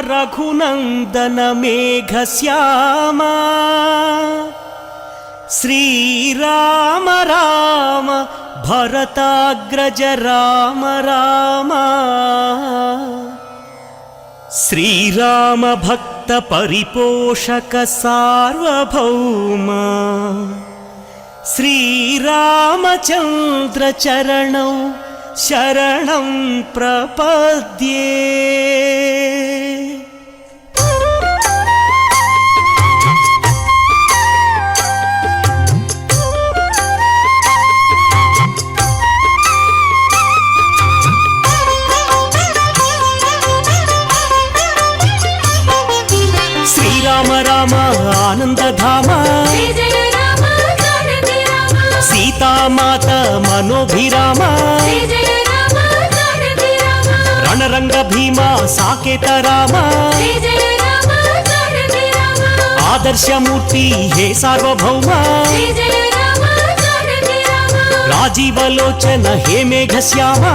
रघुनंदन मेघश्यामा श्रीराम राम भरताग्रज राम राम श्रीराम भक्त परिपोषक सार्वभौम श्रीरामचंद्र चरणौ शरणं प्रपद्ये। श्रीराम राम आनंद धामा सीता माता मनोभिरामा रणरंग भीमा साकेत रामा आदर्श मूर्ति हे सार्वभौमा राजीवलोचन हे मेघश्यामा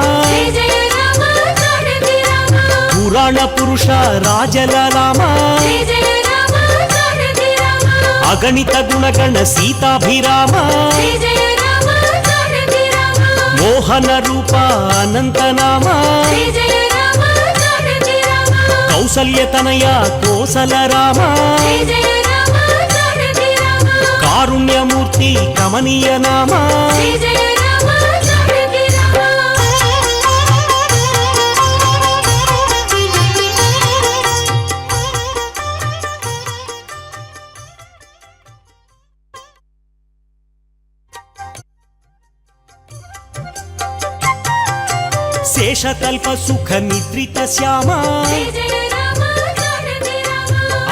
पुराण पुरुष राजललामा अगणित गुणगण सीताभिरामा मोहन रूप अनंत नामा कौसल्य तनया कोसल रामा कारुण्य मूर्ति कमनीय नामा शेषकल्प सुख निद्रित श्यामा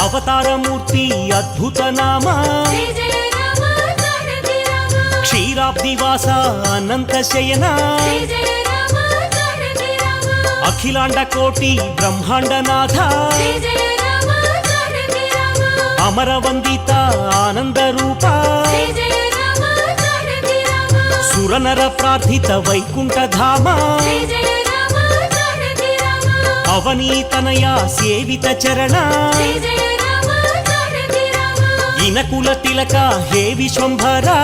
अवतार मूर्ति अद्भुत नामा क्षीराब्दिवास अनंत शयना अखिलांड कोटि ब्रह्मांड नाथ अमर वंदिता आनंद रूपा सुरनर प्रार्थित वैकुंठ धामा अवनीतनया सेवित चरण इनकुल तिलक हे विश्वंभरा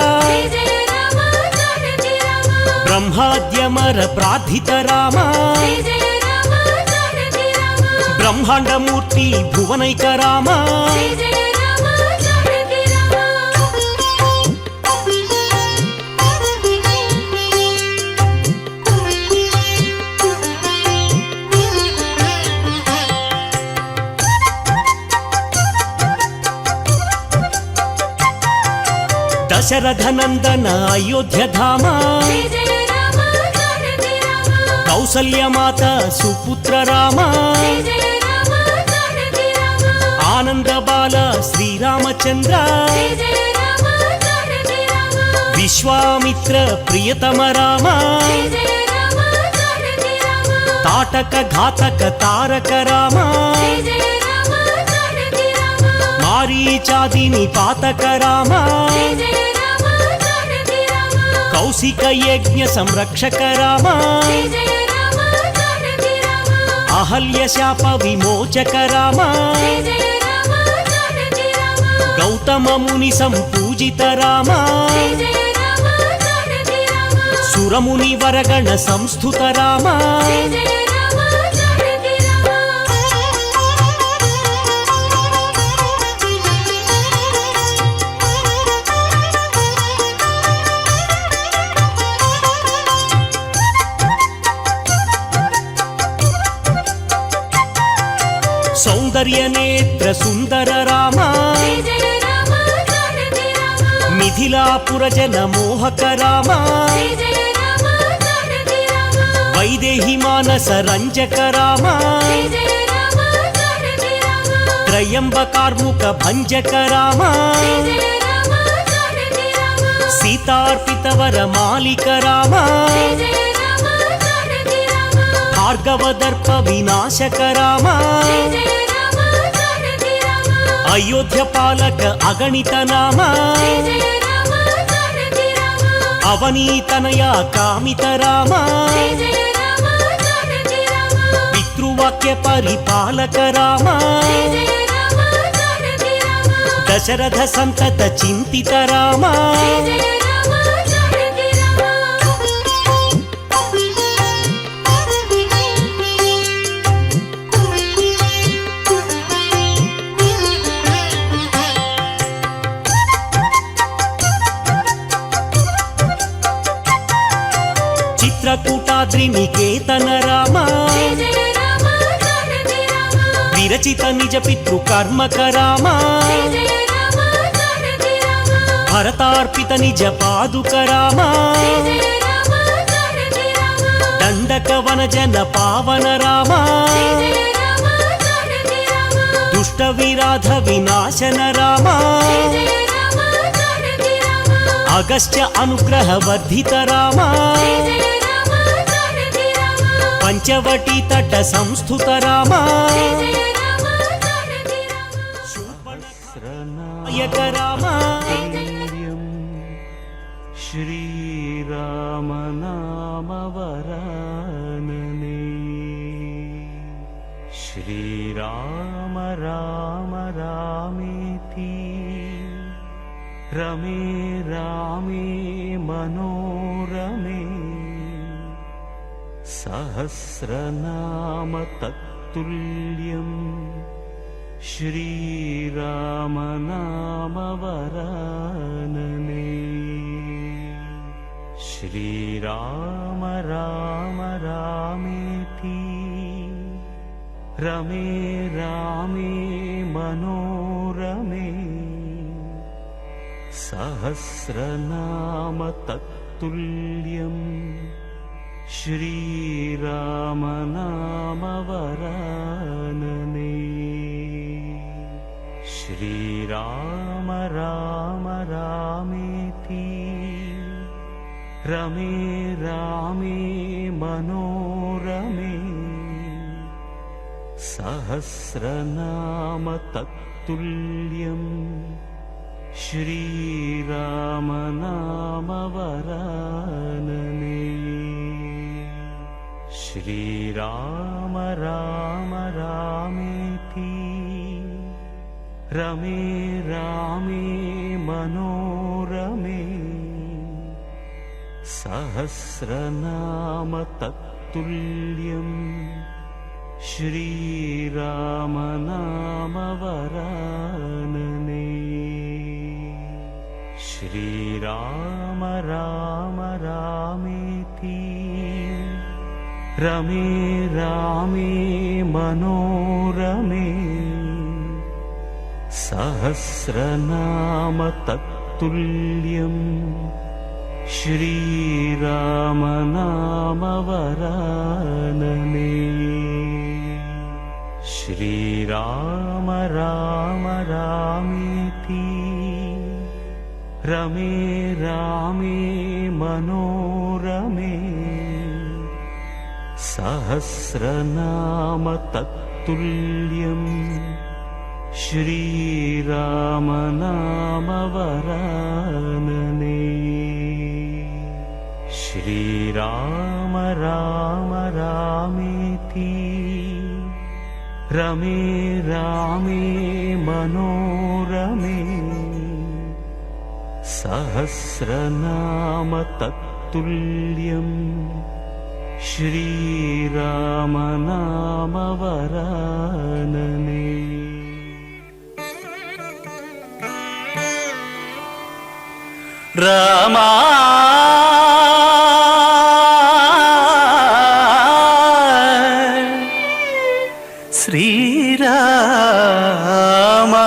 ब्रह्माद्यमर प्रार्थित रामा ब्रह्मांड मूर्ति भुवनैक रामा दशरथ नंदन अयोध्या धामा कौसल्य माता सुपुत्र रामा आनंद बाल श्रीरामचंद्र विश्वामित्र प्रियतम रामा ताटक घातक तारक रामा मारीचादिनी पातक रामा कौशिक यज्ञ संरक्षक रामा अहल्य शाप विमोचक रामा गौतम मुनि संपूजित रामा सुरमुनि वरगण संस्तुत रामा सौंदर्य नेत्र सुंदर रामा मिथिलापुर जन मोहक रामा वैदेही मानस रंजक रामा त्रयंबकार्मुक भंजक रामा सीतार्पितवर मालिक रामा भार्गवदर्प विनाशक रामा अयोध्या पालक अगणित नामा अवनीतनया कामित रामा పితృవాక్య పరిపాలక రామ దశరథ సంతత చింతిత రామ చిత్రకూటాద్రి నికేతన రామ విరచిత నిజ పితృకర్మక రామ భరతార్పిత నిజ పాదుక రామ దండక వన జన పావన రామ దుష్ట విరాధ వినాశన రామ అగస్త్య అనుగ్రహ వర్ధిత రామ పంచవటీ తట సంస్థుత రామ శూర్పణఖ రామ శ్రీరామ నామ వరాననే శ్రీరామ రామ రామేతి రమే రామే మనోరమే సహస్రనామ తత్తుల్యం శ్రీరామ నామ వరాననే శ్రీరామ రామ రామేతి రమే రామే మనోరమే సహస్రనామ తత్తుల్యం శ్రీరామ నామ వరాననే శ్రీరామ రామ రామేతి రమే రామే మనోరమే సహస్రనామ తత్తుల్యం శ్రీరామ నామ వరాననే శ్రీరామ రామ రామేతి రమే రామే మనోరమే సహస్రనామ తత్తుల్యం శ్రీరామ నామ వరాననే శ్రీరామ రామ రామేతి రమే రామే మనోరమే సహస్రనామ తత్తుల్యం శ్రీరామ నామ వరాననే శ్రీరామ రామ రామేతి రమే రామే మనోరమే సహస్రనామ తత్తుల్యం శ్రీరామ నామ వరాననే శ్రీరామ రామ రామేతి రమే రామే మనోరమే సహస్రనామ తత్తుల్యం శ్రీరామ నామ వరాననే రామా శ్రీరామా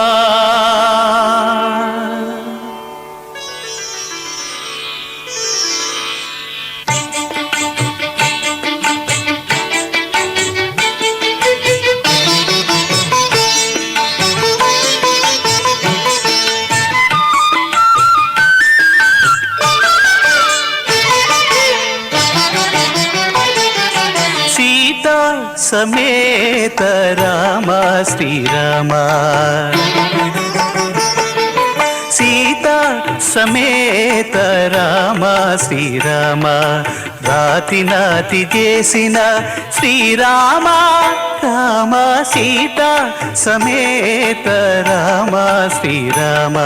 సమేత రామ శ్రీరామ సీతా సమేత రామ శ్రీరామ రాతి నాతి చేసిన శ్రీరామ రామ సీతా సమేత రామ శ్రీరామ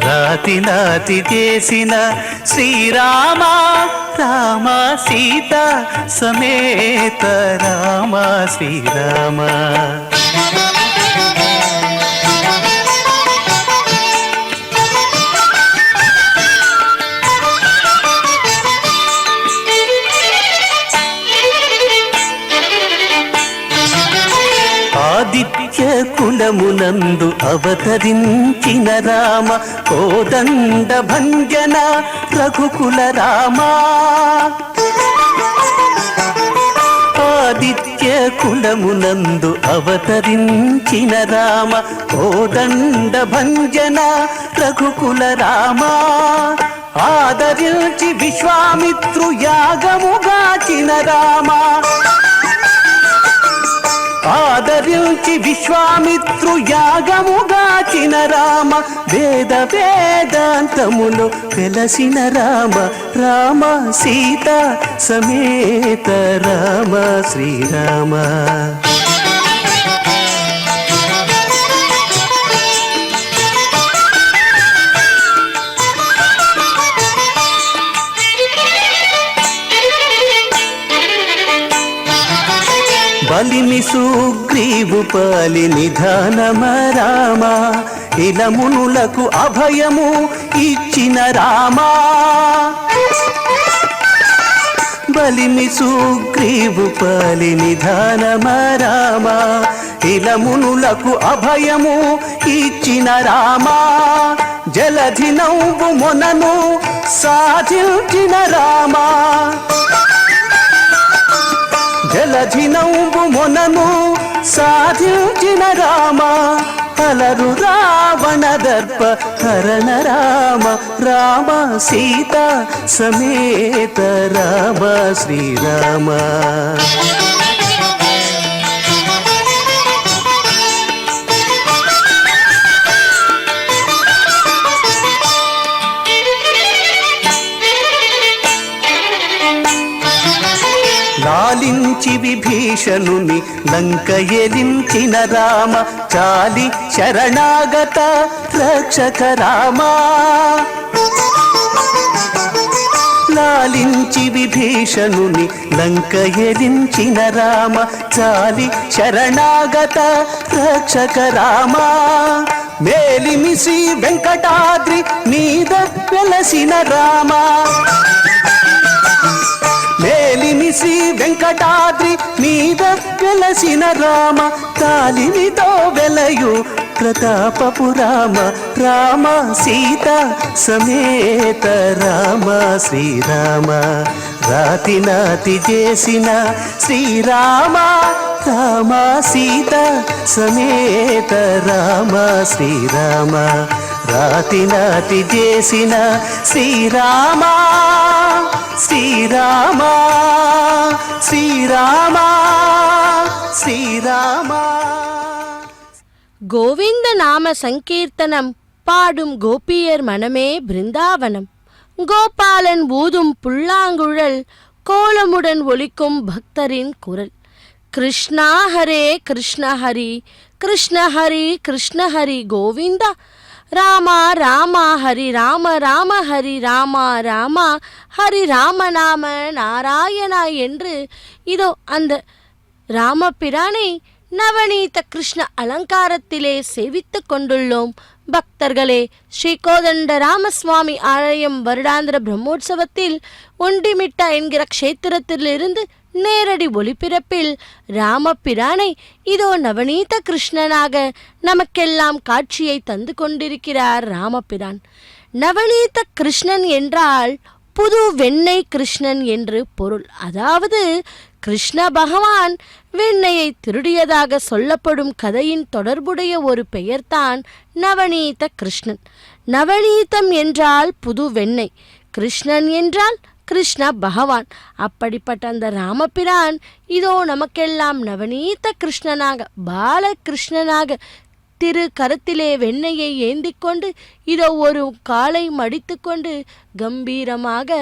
రాతి నాతి చేసిన శ్రీరామ రామ సీతా సమేత రామ శ్రీరామ ఆదిత్య కులమునందు అవతరించిన రామ కోదండ భంజన రఘుకుల రామ ఆదిత్య కులమునందు అవతరించిన రామ కోదండ భంజన రఘుకుల రామ ఆదరించి విశ్వామిత్రు యాగముగాచిన రామ ఆదరించి విశ్వామిత్రు యాగముగాచిన రామ వేద వేదాంతములు వెలసిన రామ రామ సీతా సమేత రామ శ్రీరామ బలిని సుగ్రీవు పాలి నిధానమ రామ ఇలమునులకు అభయము ఇచ్చిన రామ బలిని సుగ్రీవు పాలి నిధానమ రామ ఇలమునులకు అభయము ఇచ్చిన రామ జలధి నవ్వు మొనను సాధించిన రామ జలధి నవ్వు మొనను సాధించిన రామ అలరు రావణ దర్ప హరణ రామ రామ సీతా సమేత రామ శ్రీరామ లాలించి విభీషణుని లంక ఎలించిన రామ చాలి శరణాగత రక్షక రామ లాలించి విభీషణుని లంక ఎలించిన రామ చాలి శరణాగత రక్షక రామ మేలిమి శ్రీ వెంకటాద్రి మీద వెలసిన రామ మేలిమి శ్రీ వెంకటాద్రి మీద వెలసిన రామ కాలినితో వెలయు ప్రతాపపు రామ రామ సీతా సమేత రామ శ్రీరామ రాతి నాతి చేసిన శ్రీరామ రామ సీతా సమేత రామ శ్రీరామ రాతి నాతి చేసిన శ్రీరామ శ్రీరామ శ్రీరామ శ్రీరామ கோவிந்த நாம சங்கீர்த்தனம் பாடும் கோபியர் மனமே பிருந்தாவனம் கோபாலன் ஊதும் புல்லாங்குழல் கோலமுடன் ஒலிக்கும் பக்தரின் குரல் கிருஷ்ணா ஹரே கிருஷ்ண ஹரி கிருஷ்ண ஹரி கிருஷ்ண ஹரி கோவிந்தா ராமா ராமா ஹரி ராம ராம ஹரி ராமா ராமா ஹரி ராம நாம நாராயணா என்று இதோ அந்த ராமபிரானை நவநீத கிருஷ்ண அலங்காரத்திலே சேவித்து கொண்டுள்ளோம். பக்தர்களே, ஸ்ரீ கோதண்ட ராமசுவாமி ஆலயம் வருடாந்திர பிரம்மோற்சவத்தில் ஒண்டிமிட்டா என்கிற க்ஷேத்திரத்திலிருந்து நேரடி ஒளிபிறப்பில் ராமபிரானை இதோ நவநீத கிருஷ்ணனாக நமக்கெல்லாம் காட்சியை தந்து கொண்டிருக்கிறார் ராமபிரான். நவநீத கிருஷ்ணன் என்றால் புது வெண்ணெய் கிருஷ்ணன் என்று பொருள். அதாவது கிருஷ்ண பகவான் வெண்ணெயை திருடியதாக சொல்லப்படும் கதையின் தொடர்புடைய ஒரு பெயர்தான் நவநீத கிருஷ்ணன். நவநீதம் என்றால் புது வெண்ணெய், கிருஷ்ணன் என்றால் கிருஷ்ண பகவான். அப்படிப்பட்ட அந்த ராமபிரான் இதோ நமக்கெல்லாம் நவநீத கிருஷ்ணனாக, பாலகிருஷ்ணனாக திரு கரத்திலே வெண்ணெயை ஏந்தி கொண்டு இதோ ஒரு காலை மடித்து கொண்டு கம்பீரமாக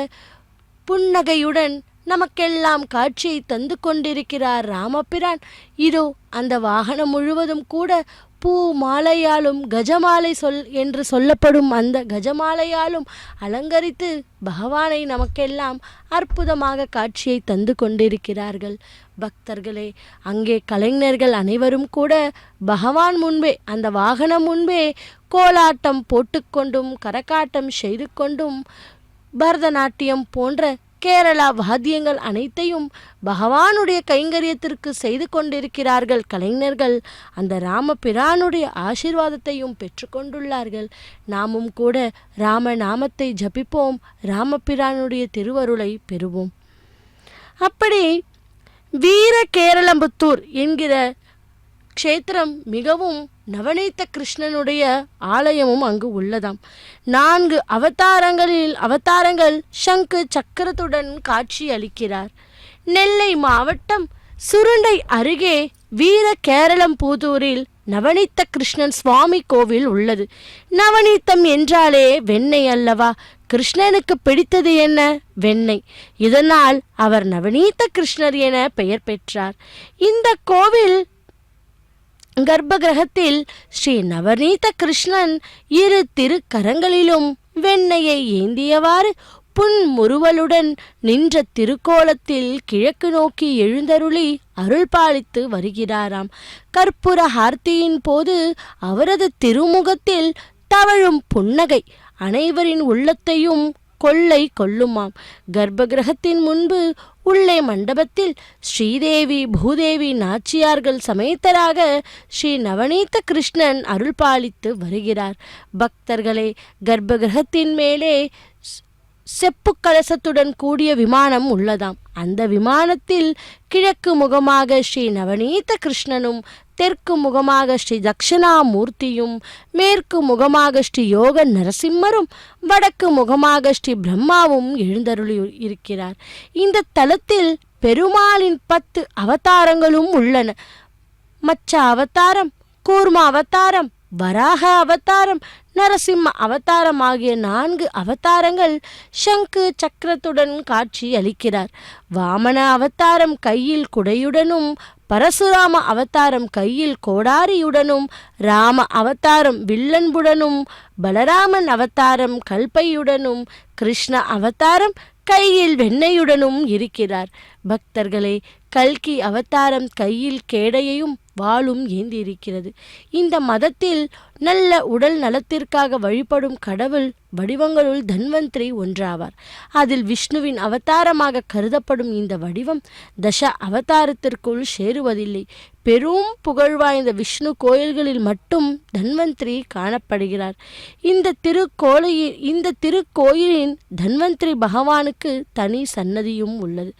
புன்னகையுடன் நமக்கெல்லாம் காட்சியை தந்து கொண்டிருக்கிறார் ராமபிரான். இதோ அந்த வாகனம் முழுவதும் கூட பூ மாலையாலும் கஜமாலை என்று சொல்லப்படும் அந்த கஜமாலையாலும் அலங்கரித்து பகவானை நமக்கெல்லாம் அற்புதமாக காட்சியை தந்து கொண்டிருக்கிறார்கள். பக்தர்களே, அங்கே கலைஞர்கள் அனைவரும் கூட பகவான் முன்பே, அந்த வாகனம் முன்பே கோலாட்டம் போட்டுக்கொண்டும் கரகாட்டம் செய்து கொண்டும் பரதநாட்டியம் போன்ற கேரளா வாத்தியங்கள் அனைத்தையும் பகவானுடைய கைங்கரியத்திற்கு செய்து கொண்டிருக்கிறார்கள். கலைஞர்கள் அந்த ராமபிரானுடைய ஆசீர்வாதத்தையும் பெற்றுக்கொண்டுள்ளார்கள். நாமும் கூட ராம நாமத்தை ஜபிப்போம், ராமபிரானுடைய திருவருளை பெறுவோம். அப்படி வீர கேரளம்புத்தூர் என்கிற க்ஷேத்திரம் மிகவும் நவநீத கிருஷ்ணனுடைய ஆலயமும் அங்கு உள்ளதாம். 4 அவதாரங்கள் சங்கு சக்கரத்துடன் காட்சி அளிக்கிறார். நெல்லை மாவட்டம் சுருண்டை அருகே வீர கேரளம்புத்தூரில் நவநீத கிருஷ்ணன் சுவாமி கோவில் உள்ளது. நவநீதம் என்றாலே வெண்ணெய் அல்லவா? கிருஷ்ணனுக்கு பிடித்தது என்ன? வெண்ணெய். இதனால் அவர் நவநீத கிருஷ்ணர் என பெயர் பெற்றார். இந்த கோவில் கர்ப்பகிரகத்தில் ஸ்ரீ நவநீத கிருஷ்ணன் 2 திருக்கரங்களிலும் வெண்ணெயை ஏந்தியவாறு புன்முறுவலுடன் நின்ற திருக்கோலத்தில் கிழக்கு நோக்கி எழுந்தருளி அருள் பாலித்து வருகிறாராம். கற்பூர ஆர்த்தியின் போது அவரது திருமுகத்தில் தவழும் புன்னகை அனைவரின் உள்ளத்தையும் கொள்ளை கொள்ளுமாம். கர்ப்பகிரகத்தின் முன்பு உள்ளே மண்டபத்தில் ஸ்ரீதேவி பூதேவி நாச்சியார்கள் சமேதராக ஸ்ரீ நவநீத கிருஷ்ணன் அருள் பாலித்து வருகிறார். பக்தர்களே, கர்ப்பகிரகத்தின் மேலே செப்பு கலசத்துடன் கூடிய விமானம் உள்ளதாம். அந்த விமானத்தில் கிழக்கு முகமாக ஸ்ரீ நவநீத கிருஷ்ணனும், தெற்கு முகமாக ஸ்ரீ தக்ஷணாமூர்த்தியும், மேற்கு முகமாக ஸ்ரீ யோக நரசிம்மரும், வடக்கு முகமாக ஸ்ரீ பிரம்மாவும் எழுந்தருளி இருக்கிறார். இந்த தலத்தில் பெருமாளின் 10 அவதாரங்களும் உள்ளன. மச்ச அவதாரம், கூர்ம அவதாரம், வராக அவதாரம், நரசிம்ம அவதாரம் ஆகிய 4 அவதாரங்கள் சங்கு சக்கரத்துடன் காட்சி அளிக்கிறார். வாமன அவதாரம் கையில் குடையுடனும், பரசுராம அவதாரம் கையில் கோடாரியுடனும், ராம அவதாரம் வில்லன்புடனும், பலராமன் அவதாரம் கல்பையுடனும், கிருஷ்ண அவதாரம் கையில் வெண்ணெயுடனும் இருக்கிறார். பக்தர்களே, கல்கி அவதாரம் கையில் கேடையையும் வாளும் ஏந்தி இருக்கிறது. இந்த மதத்தில் நல்ல உடல் நலத்திற்காக வழிபடும் கடவுள் வடிவங்களுள் தன்வந்திரி ஒன்றாவார். அதில் விஷ்ணுவின் அவதாரமாக கருதப்படும் இந்த வடிவம் தச அவதாரத்திற்குள் சேருவதில்லை. பெரும் புகழ்வாய்ந்த விஷ்ணு கோயில்களில் மட்டும் தன்வந்திரி காணப்படுகிறார். இந்த திருக்கோயிலின் தன்வந்திரி பகவானுக்கு தனி சன்னதியும் உள்ளது.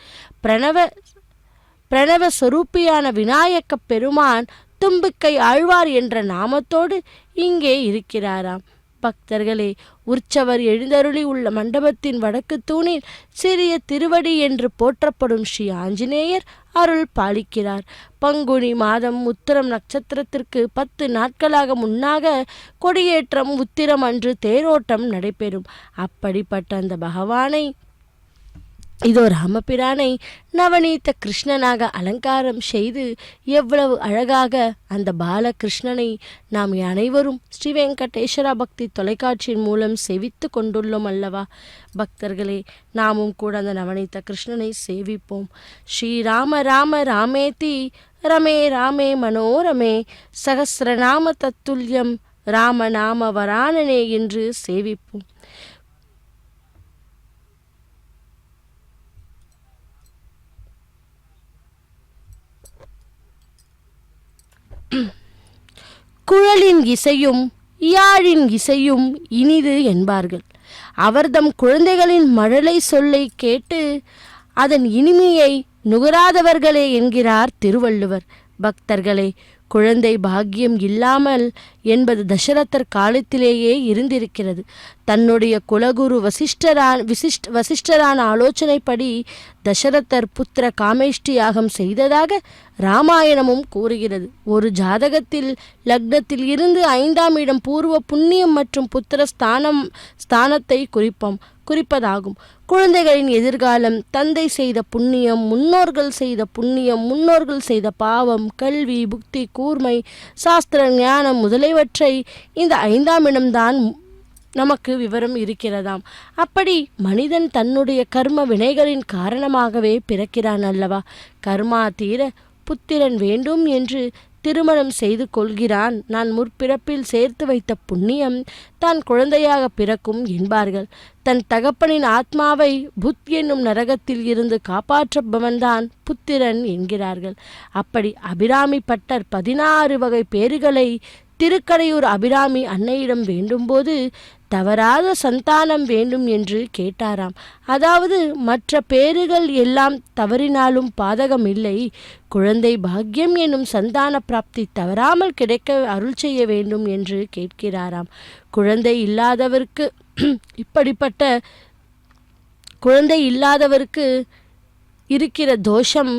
பிரணவ சொரூபியான விநாயக பெருமான் தும்பிக்கை ஆழ்வார் என்ற நாமத்தோடு இங்கே இருக்கிறாராம். பக்தர்களே, உற்சவர் எழுந்தருளி உள்ள மண்டபத்தின் வடக்கு தூணில் சிறிய திருவடி என்று போற்றப்படும் ஸ்ரீ ஆஞ்சநேயர் அருள் பாலிக்கிறார். பங்குனி மாதம் உத்திரம் நட்சத்திரத்திற்கு 10 நாட்களாக முன்னாக கொடியேற்றம், உத்திரம் அன்று தேரோட்டம் நடைபெறும். அப்படிப்பட்ட அந்த பகவானை, இதோ ராமபிரானை நவநீத கிருஷ்ணனாக அலங்காரம் செய்து எவ்வளவு அழகாக அந்த பாலகிருஷ்ணனை நாம் அனைவரும் ஸ்ரீ வெங்கடேஸ்வரா பக்தி தொலைக்காட்சியின் மூலம் சேவித்து கொண்டுள்ளோம் அல்லவா? பக்தர்களே, நாமும் கூட அந்த நவநீத கிருஷ்ணனை சேவிப்போம். ஸ்ரீராம ராம ராமேதி ரமே ராமே மனோரமே சகசிரநாம தத்துல்யம் ராமநாம வரானனே என்று சேவிப்போம். குழலின் இசையும் யாழின் இசையும் இனிது என்பார்கள். அவர்தம் குழந்தைகளின் மழலை சொல்லை கேட்டு அதன் இனிமையை நுகராதவர்களே என்கிறார் திருவள்ளுவர். பக்தர்களே, குழந்தை பாக்கியம் இல்லாமல் என்பது தசரதர் காலத்திலேயே இருந்திருக்கிறது. தன்னுடைய குலகுரு வசிஷ்டரான ஆலோசனைப்படி தசரதர் புத்திர காமேஷ்டி யாகம் செய்ததாக இராமாயணமும் கூறுகிறது. ஒரு ஜாதகத்தில் லக்னத்தில் இருந்து 5ஆம் இடம் பூர்வ புண்ணியம் மற்றும் புத்திர ஸ்தானத்தை குறிப்பதாகும். குழந்தைகளின் எதிர்காலம் தந்தை செய்த புண்ணியம், முன்னோர்கள் செய்த புண்ணியம், முன்னோர்கள் செய்த பாவம், கல்வி, புக்தி, கூர்மை, சாஸ்திர ஞானம் முதலியவற்றை இந்த 5ஆம் இடம்தான் நமக்கு விவரம் இருக்கிறதாம். அப்படி மனிதன் தன்னுடைய கர்ம வினைகளின் காரணமாகவே பிறக்கிறான் அல்லவா? கர்மா தீர புத்திரன் வேண்டும் என்று திருமணம் செய்து கொள்கிறான். நான் முற்பிறப்பில் சேர்த்து வைத்த புண்ணியம் தான் குழந்தையாக பிறக்கும் என்பார்கள். தன் தகப்பனின் ஆத்மாவை புத் என்னும் நரகத்தில் இருந்து காப்பாற்றுபவன்தான் புத்திரன் என்கிறார்கள். அப்படி அபிராமி பட்டர் 16 வகை பேறுகளை திருக்கடையூர் அபிராமி அன்னையிடம் வேண்டும்போது தவறாத சந்தானம் வேண்டும் என்று கேட்டாராம். அதாவது மற்ற பேறுகள் எல்லாம் தவறினாலும் பாதகம் இல்லை, குழந்தை பாக்கியம் என்னும் சந்தான பிராப்தி தவறாமல் கிடைக்க அருள் செய்ய வேண்டும் என்று கேட்கிறாராம். குழந்தை இல்லாதவருக்கு இருக்கிற தோஷம்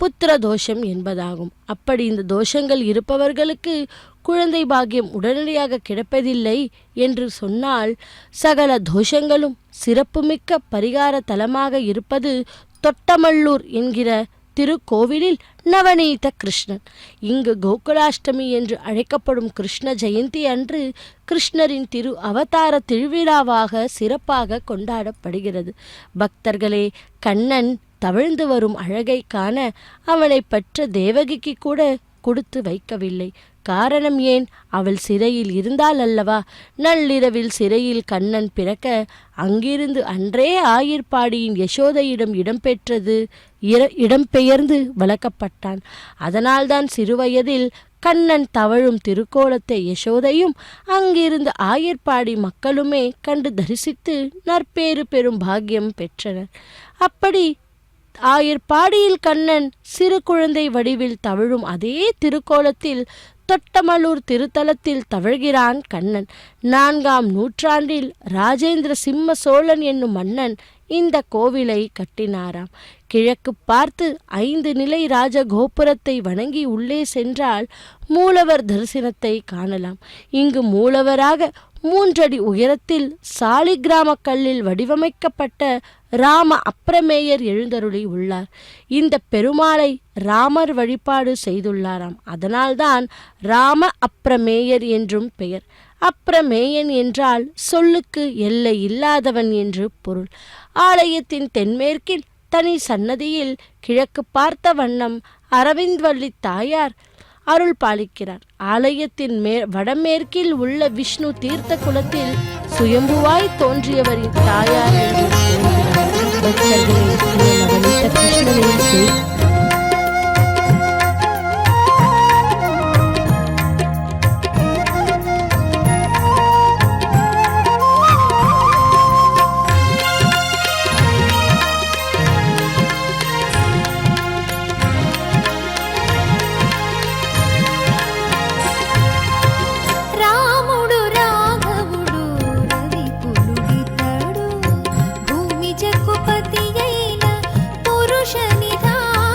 புத்திர தோஷம் என்பதாகும். அப்படி இந்த தோஷங்கள் இருப்பவர்களுக்கு குழந்தை பாக்கியம் உடனடியாக கிடைப்பதில்லை என்று சொன்னால், சகல தோஷங்களும் சிறப்புமிக்க பரிகார தலமாக இருப்பது தொட்டமல்லூர் என்கிற திருக்கோவிலில் நவநீத கிருஷ்ணன். இங்கு கோகுலாஷ்டமி என்று அழைக்கப்படும் கிருஷ்ண ஜெயந்தி அன்று கிருஷ்ணரின் திரு அவதார திருவிழாவாக சிறப்பாக கொண்டாடப்படுகிறது. பக்தர்களே, கண்ணன் தவழ்ந்து வரும் அழகை காண அவனை பெற்ற தேவகிக்கு கூட கொடுத்து வைக்கவில்லை. காரணம் ஏன்? அவள் சிறையில் இருந்தாள் அல்லவா? நள்ளிரவில் சிறையில் கண்ணன் பிறக்க அங்கிருந்து அன்றே ஆயிர்பாடியின் யசோதையிடம் இடம்பெயர்ந்து வளர்க்கப்பட்டான். அதனால்தான் சிறுவயதில் கண்ணன் தவழும் திருக்கோலத்தை யசோதையும் அங்கிருந்து ஆயர்பாடி மக்களுமே கண்டு தரிசித்து நற்பேறு பெறும் பாக்கியம் பெற்றனர். அப்படி ஆயர்பாடியில் கண்ணன் சிறு குழந்தை வடிவில் தவழும் அதே திருக்கோலத்தில் தொட்டமல்லூர் திருத்தலத்தில் தவழ்கிறான் கண்ணன். 4ஆம் நூற்றாண்டில் ராஜேந்திர சிம்ம சோழன் என்னும் மன்னன் இந்த கோவிலை கட்டினாராம். கிழக்கு பார்த்து 5 நிலை ராஜ கோபுரத்தை வணங்கி உள்ளே சென்றால் மூலவர் தரிசனத்தை காணலாம். இங்கு மூலவராக 3 அடி உயரத்தில் சாலிகிராம கல்லில் வடிவமைக்கப்பட்ட ராம அப்ரமேயர் எழுந்தருளி உள்ளார். இந்த பெருமாளை ராமர் வழிபாடு செய்துள்ளாராம். அதனால்தான் ராம அப்ரமேயர் என்றும் பெயர். அப்ரமேயன் என்றால் சொல்லுக்கு எல்லை இல்லாதவன் என்று பொருள். ஆலயத்தின் தென்மேற்கில் தனி சன்னதியில் கிழக்கு பார்த்த வண்ணம் அரவிந்த்வல்லி தாயார் அருள் பாலிக்கிறார். ஆலயத்தின் வடமேற்கில் உள்ள விஷ்ணு தீர்த்த குலத்தில் சுயம்புவாய் தோன்றியவரின் தாயார் என்று பக்தர்களே, நவநீத கிருஷ்ணனின் జకుపతి అయిన పురుష నిధాన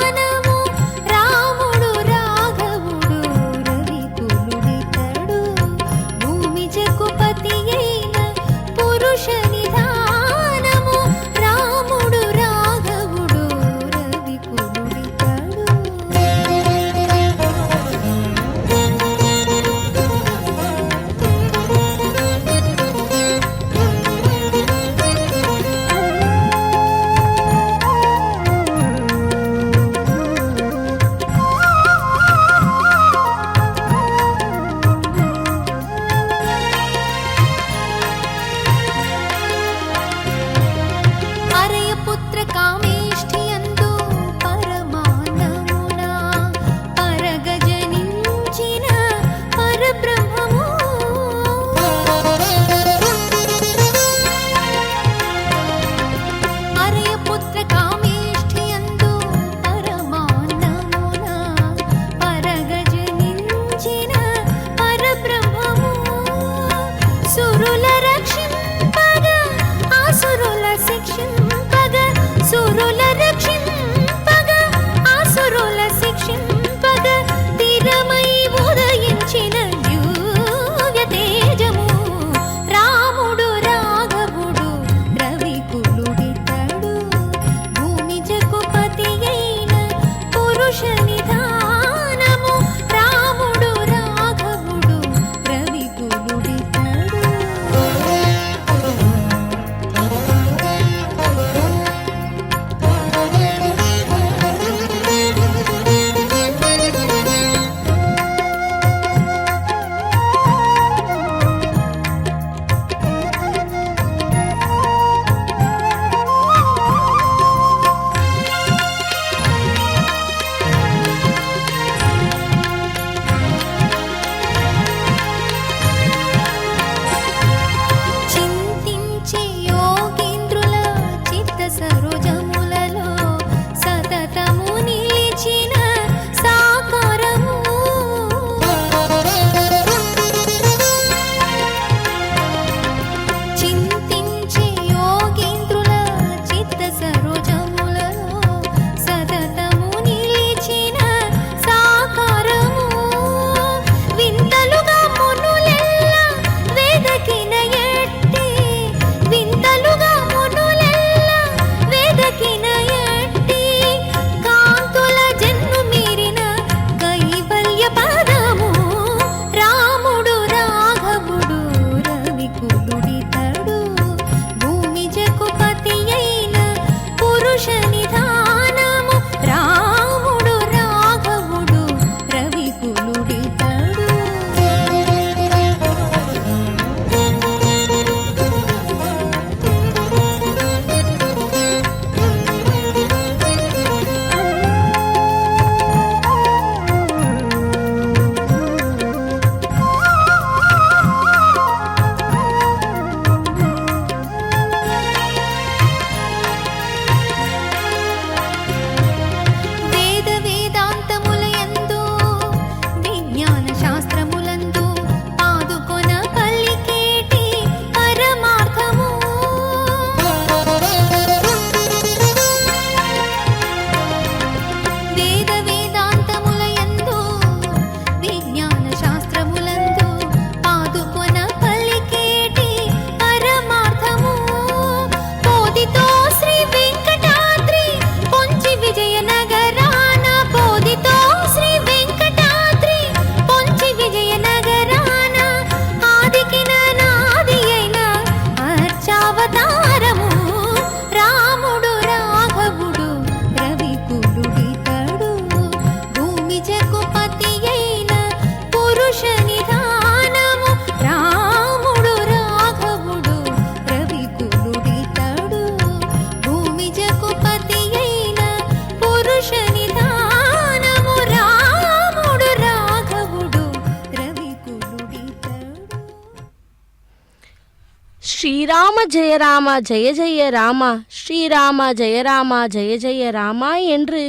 ஸ்ரீராம ஜெய ராமா ஜெய ஜெய ராமா, ஸ்ரீராம ஜெய ராமா ஜெய ஜெய ராமா என்று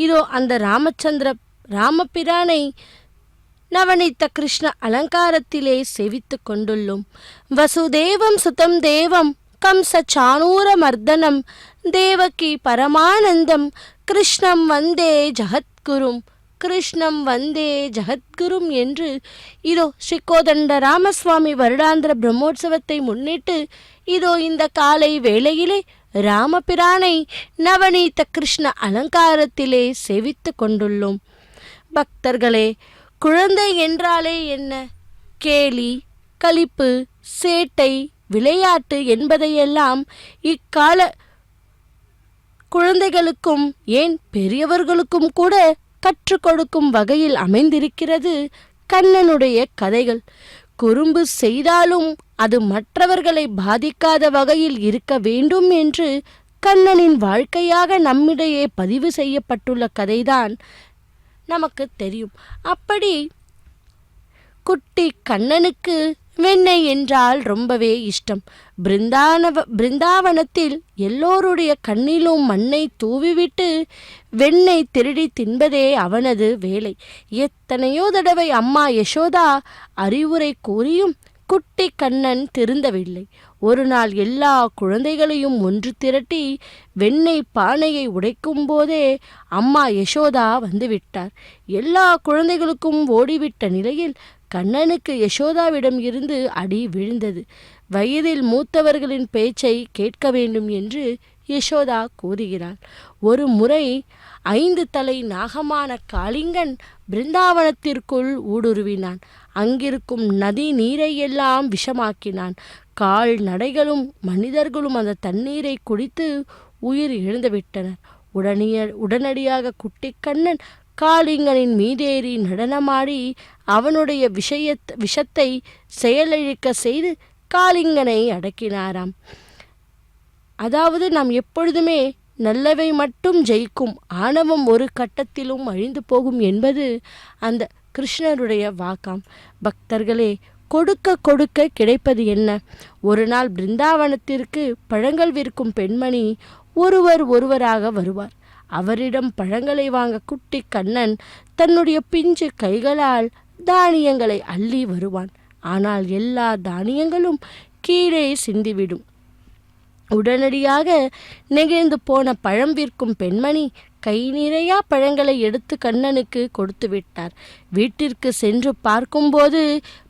இதோ அந்த ராமபிரானை நவநீத கிருஷ்ண அலங்காரத்திலே சேவித்து கொண்டுள்ளோம். வசுதேவம் சுதம் தேவம் கம்ச சாணூர மர்தனம் தேவகி பரமானந்தம் கிருஷ்ணம் வந்தே ஜகத்குரும், கிருஷ்ணம் வந்தே ஜகத்குரும் என்று இதோ ஸ்ரீகோதண்ட ராமசுவாமி வருடாந்திர பிரம்மோற்சவத்தை முன்னிட்டு இதோ இந்த காலை வேளையிலே ராமபிரானை நவநீத கிருஷ்ண அலங்காரத்திலே சேவித்து கொண்டுள்ளோம். பக்தர்களே, குழந்தை என்றாலே என்ன? கேலி, களிப்பு, சேட்டை, விளையாட்டு என்பதையெல்லாம் இக்கால குழந்தைகளுக்கும் ஏன் பெரியவர்களுக்கும் கூட கற்றுக் கொடுக்கும் வகையில் அமைந்திருக்கிறது கண்ணனுடைய கதைகள். குறும்பு செய்தாலும் அது மற்றவர்களை பாதிக்காத வகையில் இருக்க வேண்டும் என்று கண்ணனின் வாழ்க்கையாக நம்மிடையே பதிவு செய்யப்பட்டுள்ள கதைதான் நமக்கு தெரியும். அப்படி குட்டி கண்ணனுக்கு வெண்ணெய் என்றால் ரொம்பவே இஷ்டம். பிருந்தாவனத்தில் எல்லோருடைய கண்ணிலும் மண்ணை தூவிவிட்டு வெண்ணெய் திருடி தின்பதே அவனது வேலை. எத்தனையோ தடவை அம்மா யசோதா அறிவுரை கூறியும் குட்டி கண்ணன் திருந்தவில்லை. ஒரு நாள் எல்லா குழந்தைகளையும் ஒன்று திரட்டி வெண்ணெய் பானையை உடைக்கும் போதே அம்மா யசோதா வந்துவிட்டார். எல்லா குழந்தைகளுக்கும் ஓடிவிட்ட நிலையில் கண்ணனுக்கு யசோதாவிடம் இருந்து அடி விழுந்தது. வயதில் மூத்தவர்களின் பேச்சை கேட்க வேண்டும் என்று யசோதா கூறுகிறாள். ஒரு முறை 5 தலை நாகமான காளிங்கன் பிருந்தாவனத்திற்குள் ஊடுருவினான். அங்கிருக்கும் நதி நீரை எல்லாம் விஷமாக்கினான். கால் நடைகளும் மனிதர்களும் அந்த தண்ணீரை குடித்து உயிர் இழந்துவிட்டனர். உடனடியாக குட்டிக்கண்ணன் காளிங்கனின் மீதேறி நடனமாடி அவனுடைய விஷத்தை செயலிழக்க செய்து காளிங்கனை அடக்கினாராம். அதாவது நாம் எப்பொழுதுமே நல்லவை மட்டும் ஜெயிக்கும், ஆணவம் ஒரு கட்டத்திலும் அழிந்து போகும் என்பது அந்த கிருஷ்ணருடைய வாக்காம். பக்தர்களே, கொடுக்க கொடுக்க கிடைப்பது என்ன? ஒரு நாள் பிருந்தாவனத்திற்கு பழங்கள் விற்கும் பெண்மணி ஒருவராக வருவார். அவரிடம் பழங்களை வாங்க குட்டி கண்ணன் தன்னுடைய பிஞ்சு கைகளால் தானியங்களை அள்ளி வருவான். ஆனால் எல்லா தானியங்களும் கீழே சிந்திவிடும். உடனடியாக நெகிழ்ந்து போன பழம் விற்கும் பெண்மணி கை நிறையா பழங்களை எடுத்து கண்ணனுக்கு கொடுத்து விட்டார். வீட்டிற்கு சென்று பார்க்கும்போது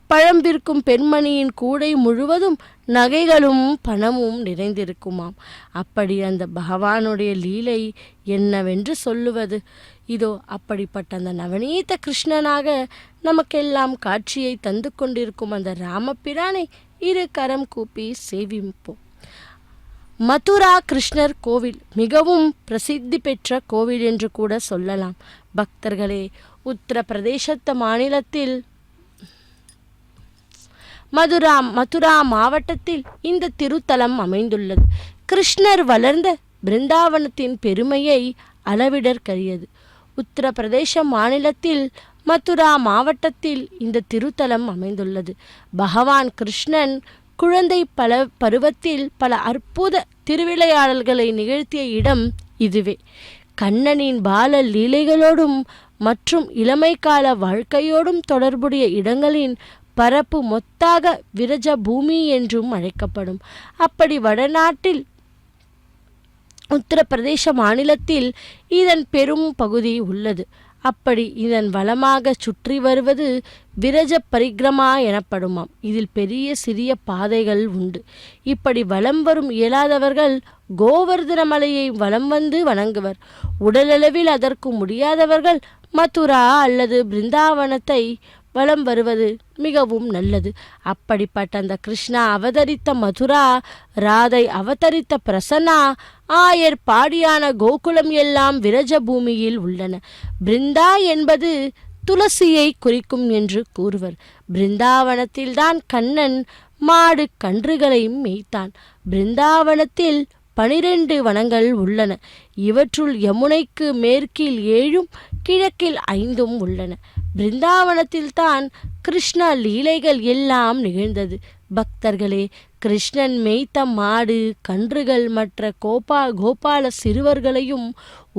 பழம் விற்கும் பெண்மணியின் கூடை முழுவதும் நகைகளும் பணமும் நிறைந்திருக்குமாம். அப்படி அந்த பகவானுடைய லீலை என்னவென்று சொல்லுவது? இதோ அப்படிப்பட்ட அந்த நவநீத கிருஷ்ணனாக நமக்கெல்லாம் காட்சியை தந்து கொண்டிருக்கும் அந்த ராமபிரானை இரு கரம் கூப்பி சேவிப்போம். மதுரா கிருஷ்ணர் கோவில் மிகவும் பிரசித்தி பெற்ற கோவில் என்று கூட சொல்லலாம். பக்தர்களே, உத்தரப்பிரதேசத்து மாநிலத்தில் மதுரா மாவட்டத்தில் இந்த திருத்தலம் அமைந்துள்ளது. கிருஷ்ணர் வளர்ந்த பிருந்தாவனத்தின் பெருமையை அளவிடற்கரியது. உத்தரப்பிரதேச மாநிலத்தில் மதுரா மாவட்டத்தில் இந்த திருத்தலம் அமைந்துள்ளது. பகவான் கிருஷ்ணன் குழந்தை பருவத்தில் பல அற்புத திருவிளையாடல்களை நிகழ்த்திய இடம் இதுவே. கண்ணனின் பால லீலைகளோடும் மற்றும் இளமைக்கால வாழ்க்கையோடும் தொடர்புடைய இடங்களின் பரப்பு மொத்தாக விரஜ பூமி என்றும் அழைக்கப்படும். அப்படி வடநாட்டில் உத்தரப்பிரதேச மாநிலத்தில் இதன் பெரும் பகுதி உள்ளது. அப்படி இதன் வளமாக சுற்றி வருவது விரஜ பரிக்கிரமா எனப்படுமாம். இதில் பெரிய சிறிய பாதைகள் உண்டு. இப்படி வலம் வரும் இயலாதவர்கள் கோவர்தன மலையை வலம் வந்து வணங்குவர். உடலளவில் அதற்கு முடியாதவர்கள் மதுரா அல்லது பிருந்தாவனத்தை வலம் வருவது மிகவும் நல்லது. அப்படிப்பட்ட அந்த கிருஷ்ணா அவதரித்த மதுரா, ராதை அவதரித்த பிரசன்னா, ஆயர் பாடியான கோகுலம் எல்லாம் விரஜ பூமியில் உள்ளன. பிருந்தா என்பது துளசியை குறிக்கும் என்று கூறுவர். பிருந்தாவனத்தில்தான் கண்ணன் மாடு கன்றுகளையும் மேய்த்தான். பிருந்தாவனத்தில் 12 வனங்கள் உள்ளன. இவற்றுள் யமுனைக்கு மேற்கில் 7ம் கிழக்கில் 5ம் உள்ளன. பிருந்தாவனத்தில் தான் கிருஷ்ண லீலைகள் எல்லாம் நிகழ்ந்தது. பக்தர்களே, கிருஷ்ணன் மேய்த்த மாடு கன்றுகள் மற்ற கோபால சிறுவர்களையும்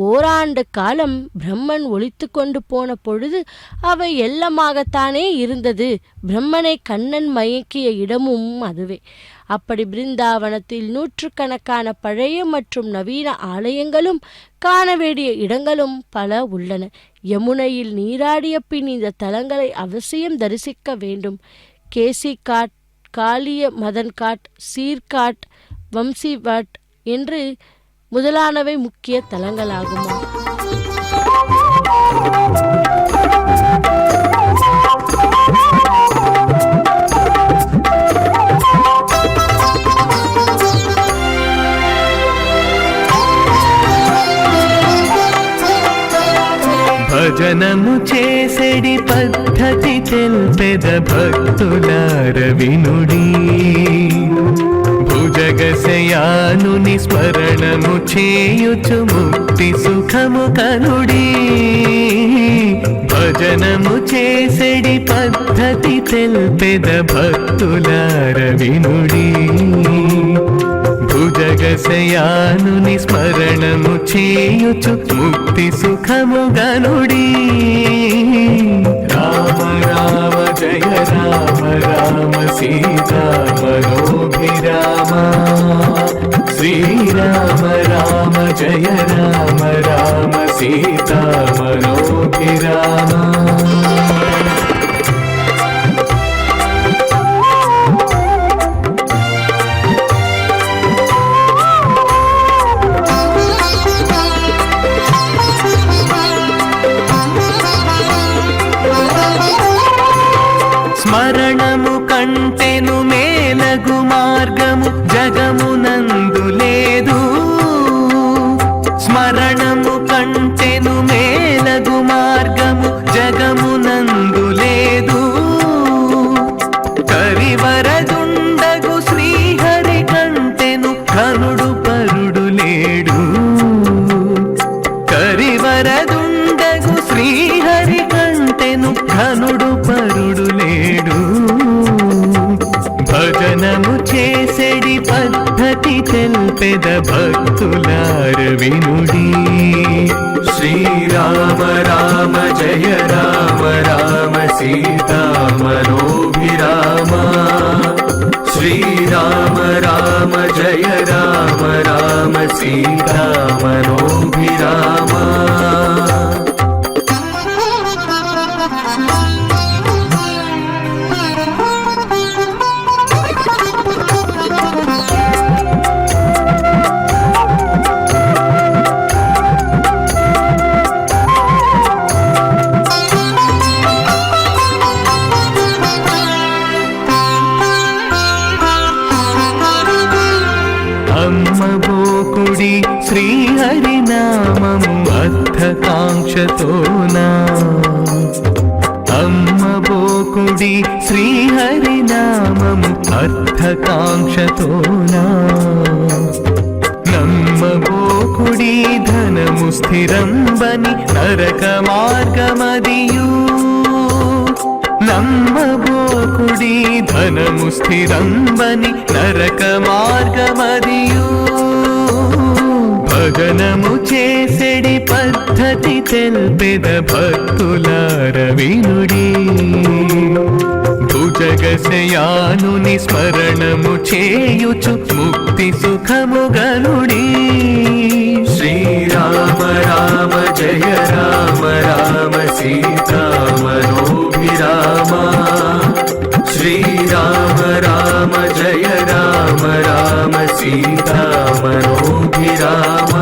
ஓராண்டு காலம் பிரம்மன் ஒழித்து கொண்டு போன பொழுது அவை எல்லாமாகத்தானே இருந்தது. பிரம்மனை கண்ணன் மயக்கிய இடமும் அதுவே. அப்படி பிருந்தாவனத்தில் நூற்றுக்கணக்கான பழைய மற்றும் நவீன ஆலயங்களும் காண வேண்டிய இடங்களும் பல உள்ளன. யமுனையில் நீராடிய பின் இந்த தலங்களை அவசியம் தரிசிக்க வேண்டும். கேசி காட், காளிய மதன் காட், சீர்காட், வம்சிவாட் என்று முதலானவை முக்கிய தலங்களாகுமா. భజనము చేసెడి పద్ధతి తెల్పెద భక్తులార వినుడి. భుజగశయానుని స్మరణము చేయుచు ముక్తి సుఖము కనుడి. భజనము చేసెడి పద్ధతి తెల్పెద భక్తులార వినుడి. భుజగశయానుని స్మరణము చేయుచు ముక్తి సుఖము గనుడి. రామ రామ జయ రామ రామ సీతా మనోభిరామ. శ్రీరామ రామ జయ రామ రామ సీతా మనోభిరామ. స్మరణము కంటెను మేలగు మార్గము జగమునందు లేదు. స్మరణము కంటెను మేలగు మార్గము జగమునందు లేదు. కరివరదుండగు శ్రీహరి కంటెను ఘనుడు పరుడు లేడు. కరివరదుండగు శ్రీహరి కంటెను ఘనుడు పరుడు లేడు. భజనము చేసెడి పద్ధతి తెల్పెద భక్తులార వినుడి. శ్రీరామ రామ జయ రామ రామ సీతా మనోభిరామ. శ్రీరామ రామ జయ రామ రామ సీతా మనోభిరామ. అమ్మబోకుడి శ్రీహరి నామము అర్థకాంక్షతోనా. అమ్మబోకుడి శ్రీహరి నామము అర్థకాంక్షతోనా. నమ్మబోకుడి ధనము స్థిరంబని నరక మార్గమదియు. నమ్మబోకుడి ధనము స్థిరంబని నరక మార్గమదియు. భజనము చేసెడి పద్ధతి తెల్పెద భక్తులార వినుడి. భుజగశయానుని స్మరణము చేయుచు ముక్తి సుఖము గనుడి. శ్రీరామ రామ జయ రామ రామ సీతా మనోభిరామ. శ్రీరామ రామ జయ రామ రామ సీతా మనోభిరామ.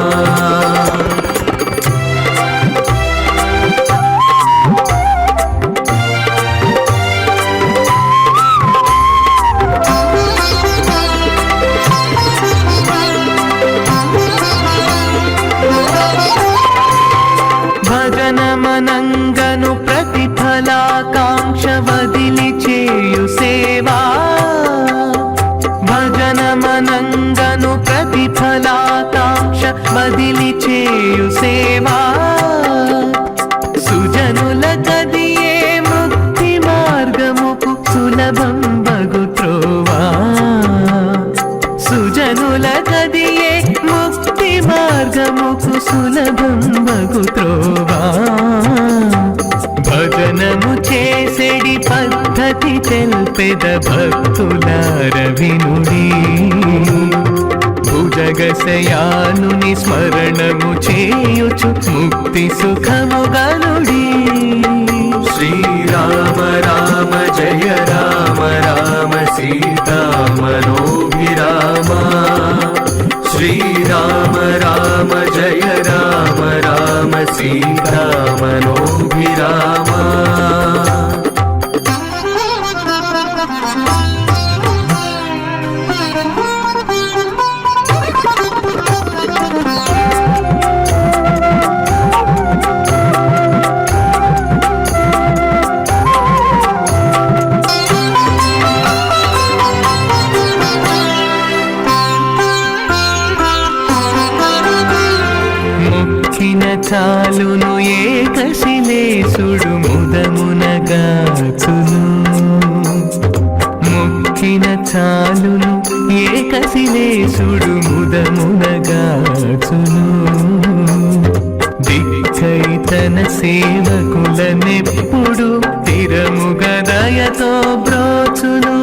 భజనమనంగను ప్రతిఫలాకాంక్ష వదిలి చేయు సేవా. భజనమనంగను ప్రతిఫలాకాంక్ష వదిలి చేయు సేవా. సుజనుల కదియే ముక్తి మార్గముకు సులభం బగు త్రోవా. సులభం వగుత్రోవా భజనము చేసెడి పద్ధతి తెల్పెద భక్తులార వినుడి భుజగశయానుని స్మరణము చేయుచు ముక్తి సుఖము గనుడి శ్రీరామ రామ జయ రామ రామ సీతా మనోభిరామ శ్రీరామ రామ జయ రామ రామ సీతా మనోభిరామ చాలును ఏకశిలేశుడు ముదమునగాచును మొక్కిన చాలును ఏకశిలేశుడు ముదమునగాచును దిక్కై తన సేవకులనెప్పుడు తిరముగదయతో బ్రోచును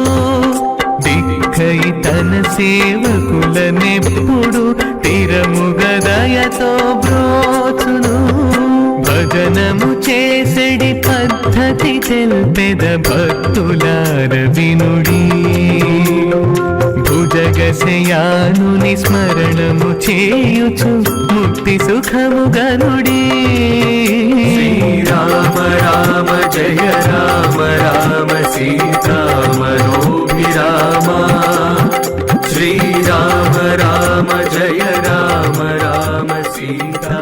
దిక్కై తన సేవకులనెప్పుడు తిరముగదయతో బ్రోచును భజనము చేసెడి పద్ధతి తెల్పెద భక్తులార వినుడి భుజగశయానుని స్మరణము చేయుచు ముక్తి సుఖము గనుడి శ్రీరామ రామ జయ రామ రామ సీతా మనోభిరామ శ్రీరామ రామ జయ రామ రామ సీతా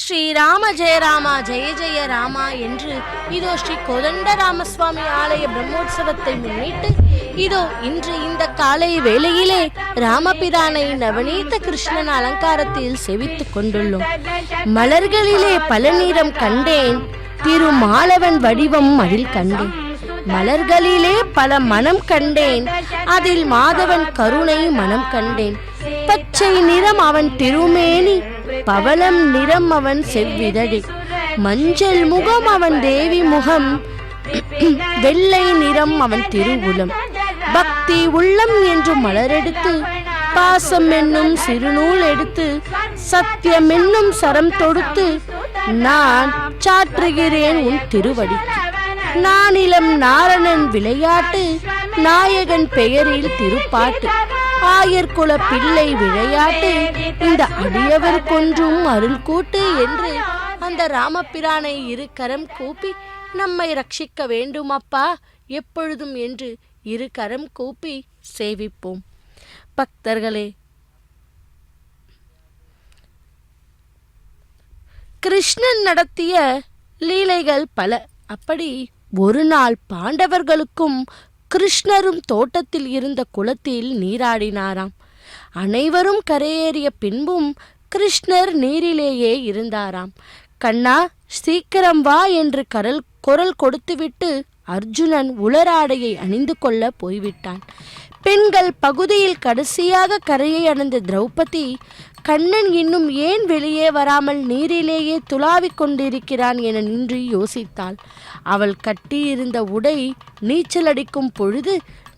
ஸ்ரீராம ஜெய ராமா ஜெய ஜெய ராமா என்று இதோ ஸ்ரீ கோதண்டராமசுவாமி ஆலய பிரம்மோற்சவத்தை முன்னிட்டு இதோ இன்று இந்த காலை வேளையிலே ராமபிரானை நவநீத கிருஷ்ணன் அலங்காரத்தில் செவித்துக் கொண்டுள்ளோம். மலர்களிலே பல நிறம் கண்டேன், திருமாலவன் வடிவம் அதில் கண்டேன். மலர்களிலே பல மனம் கண்டேன், அதில் மாதவன் கருணை மனம் கண்டேன். பச்சை நிறம் அவன் திருமேனி, பவளம் நிறம் அவன் செவ்விதழி, மஞ்சள் முகம் அவன் தேவி முகம், வெள்ளை நிறம் அவன் திருவுளம். பக்தி உள்ளம் என்று மலரெடுத்து, பாசம் என்னும் சிறுநூல் எடுத்து, சத்தியம் என்னும் சரம் தொடுத்து, நான் சாற்றுகிறேன் உன் திருவடிக்கு. நானிலம் நாரணன் விளையாட்டு, நாயகன் பெயரில் திருப்பாட்டு, ஆயர்குல பிள்ளை விளையாட்டு, இந்த அடியவர் கொன்றும் அருள் கூட்டு என்று அந்த ராமபிரானை இரு கரம் கூப்பி நம்மை ரட்சிக்க வேண்டும் அப்பா எப்பொழுதும் என்று இரு கரம் கூப்பி சேவிப்போம். பக்தர்களே, கிருஷ்ணன் நடத்திய லீலைகள் பல. அப்படி ஒரு நாள் பாண்டவர்களுக்கும் கிருஷ்ணரும் தோட்டத்தில் இருந்த குளத்தில் நீராடினாராம். அனைவரும் கரையேறிய பின்பும் கிருஷ்ணர் நீரிலேயே இருந்தாராம். கண்ணா, சீக்கிரம் வா என்று குரல் கொடுத்துவிட்டு அர்ஜுனன் உலராடையை அணிந்து கொள்ள போய்விட்டான். பெண்கள் பகுதியில் கடைசியாக கரையை அடைந்த திரௌபதி, கண்ணன் இன்னும் ஏன் வெளியே வராமல் நீரிலேயே துளாவிக் கொண்டிருக்கிறான் என நின்று யோசித்தாள். அவள் கட்டியிருந்த உடை நீச்சல் அடிக்கும் பொழுது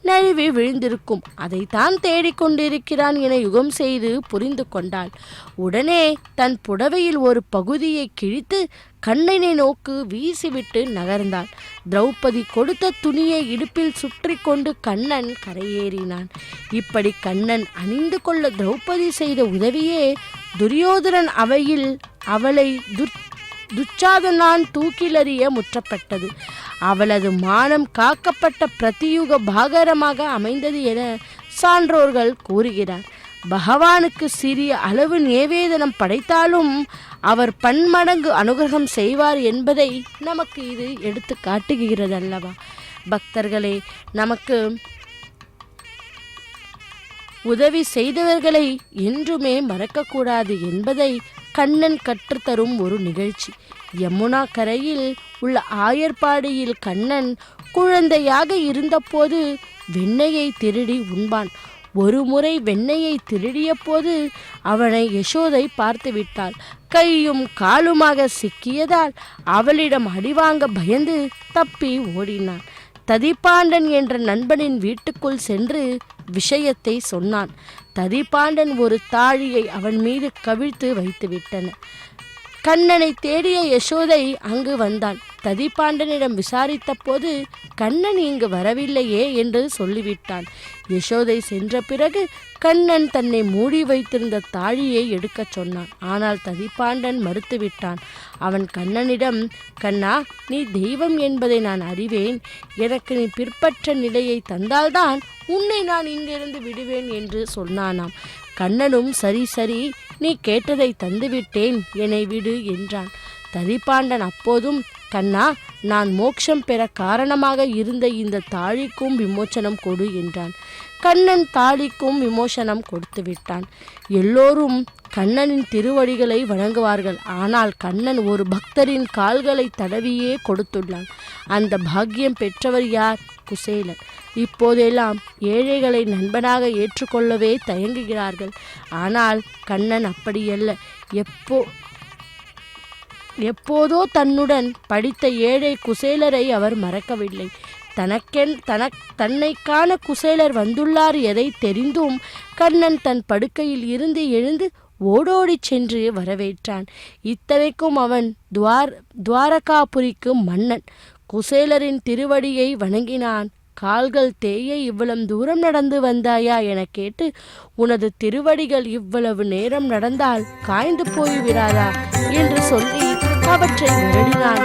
நழுவி விழுந்திருக்கும். அதைத்தான் தேடிக்கொண்டிருக்கிறான் என யுகம் செய்து புரிந்து கொண்டாள். உடனே தன் புடவையில் ஒரு பகுதியை கிழித்து கண்ணனை நோக்கு வீசிவிட்டு நகர்ந்தாள். திரௌபதி கொடுத்த துணியை இடுப்பில் சுற்றி கொண்டு கண்ணன் கரையேறினான். இப்படி கண்ணன் அணிந்து கொள்ள திரௌபதி செய்த உதவியே துரியோதனன் அவையில் அவளை துச்சாதனான் தூக்கிலறிய முற்றப்பட்டது. அவளது மானம் காக்கப்பட்ட பிரதியுக பாகரமாக அமைந்தது என சான்றோர்கள் கூறுகிறார். பகவானுக்கு சிறிய அளவு நிவேதனம் படைத்தாலும் அவர் பன்மடங்கு அனுகிரகம் செய்வார் என்பதை நமக்கு இது எடுத்து காட்டுகிறது அல்லவா? பக்தர்களே, நமக்கு உதவி செய்தவர்களை என்றுமே மறக்கக்கூடாது என்பதை கண்ணன் கற்றுத்தரும் ஒரு நிகழ்ச்சி. யமுனா கரையில் உள்ள ஆயர்பாடியில் கண்ணன் குழந்தையாக இருந்தபோது வெண்ணெயை திருடி உண்பான். ஒரு முறை வெண்ணெயை திருடிய போது அவனை யசோதை பார்த்து விட்டாள். கையும் காலுமாக சிக்கியதால் அவளிடம் அடிவாங்க பயந்து தப்பி ஓடினான். ததிபாண்டன் என்ற நண்பனின் வீட்டுக்குள் சென்று விஷயத்தை சொன்னான். ததிபாண்டன் ஒரு தாழியை அவன் மீது கவிழ்த்து வைத்து விட்டன. கண்ணனை தேடிய யசோதை அங்கு வந்தாள். ததிபாண்டனிடம் விசாரித்த போது கண்ணன் இங்கு வரவில்லையே என்று சொல்லிவிட்டான். யசோதை சென்ற பிறகு கண்ணன் தன்னை மூடி வைத்திருந்த தாழியை எடுக்கச் சொன்னான். ஆனால் ததிபாண்டன் மறுத்துவிட்டான். அவன் கண்ணனிடம், கண்ணா, நீ தெய்வம் என்பதை நான் அறிவேன். எனக்கு நீ பிற்பற்ற நிலையை தந்தால்தான் உன்னை நான் இங்கிருந்து விடுவேன் என்று சொன்னானாம். கண்ணனும் சரி சரி, நீ கேட்டதை தந்துவிட்டேன், என்னை விடு என்றான். ததிபாண்டன் அப்போதும், கண்ணா, நான் மோட்சம் பெற காரணமாக இருந்த இந்த தாழிக்கும் விமோசனம் கொடு என்றான். கண்ணன் தாழிக்கும் விமோசனம் கொடுத்து விட்டான். எல்லோரும் கண்ணனின் திருவடிகளை வணங்குவார்கள். ஆனால் கண்ணன் ஒரு பக்தரின் கால்களை தடவியே கொடுத்துள்ளான். அந்த பாக்கியம் பெற்றவர் யார்? குசேலன். இப்போதெல்லாம் ஏழைகளை நண்பனாக ஏற்றுக்கொள்ளவே தயங்குகிறார்கள். ஆனால் கண்ணன் அப்படியல்ல. எப்போதோ தன்னுடன் படித்த ஏழை குசேலரை அவர் மறக்கவில்லை. தன்னை காண குசேலர் வந்துள்ளார் எதை தெரிந்தும் கண்ணன் தன் படுக்கையில் இருந்து எழுந்து ஓடோடி சென்று வரவேற்றான். இத்தனைக்கும் அவன் துவாரகாபுரிக்கு மன்னன். குசேலரின் திருவடியை வணங்கினான். கால்கள் தேய இவ்வளவு தூரம் நடந்து வந்தாயா என கேட்டு, உனது திருவடிகள் இவ்வளவு நேரம் நடந்தால் காய்ந்து போய்விடாதா என்று சொல்லி அவற்றை வருடினான்.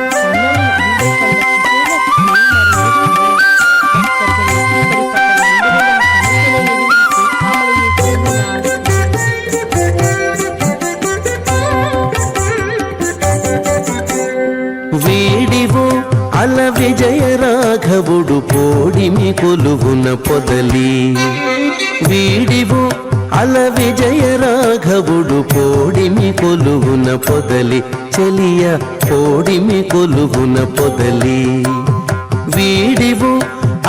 వీడివో అల విజయ రాఘవుడు పోడిమి కొలువున పొదలి. వీడివో అల విజయ రాఘవుడు పోడిమి కొలువున పొదలి. చెలియ పోడిమి కొలువున పొదలి. వీడివో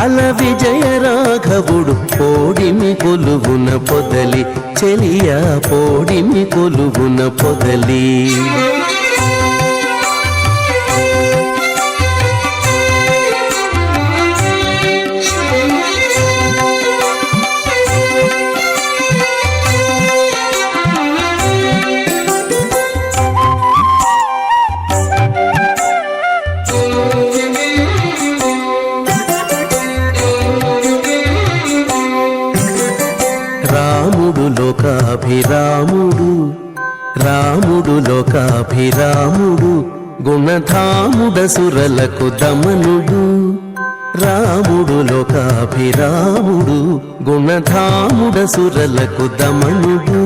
అల విజయ రాఘవుడు పోడిమి కొలువున పొదలి. చెలియ పోడిమి కొలువున పొదలి. రాముడు లోకాభిరాముడు గుణధాముడసురలకు దమనుడు. రాముడు లోకాభిరాముడు గుణధాముడసురలకు దమనుడు.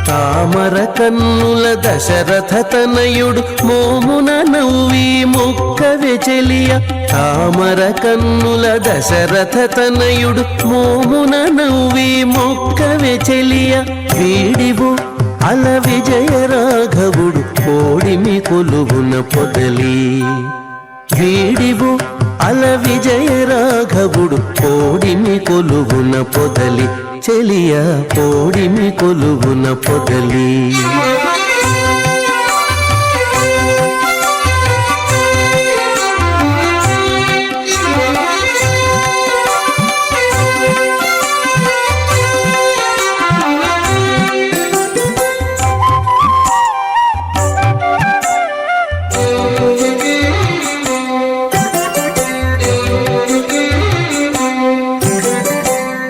తామర కన్నుల దశరథ తనయుడు మోమున నవ్వి మొక్కవె చెలియ. తామర కన్నుల దశరథ తనయుడు మోమున నవ్వి మొక్కవె చెలియ. వీడివో అల విజయ రాఘవుడు కోడిమి కొలువున పొదలి. వీడివో అల విజయ రాఘవుడు కోడిమి కొలువున పొదలి. చెలియ కోడిమి కొలువున పొదలి.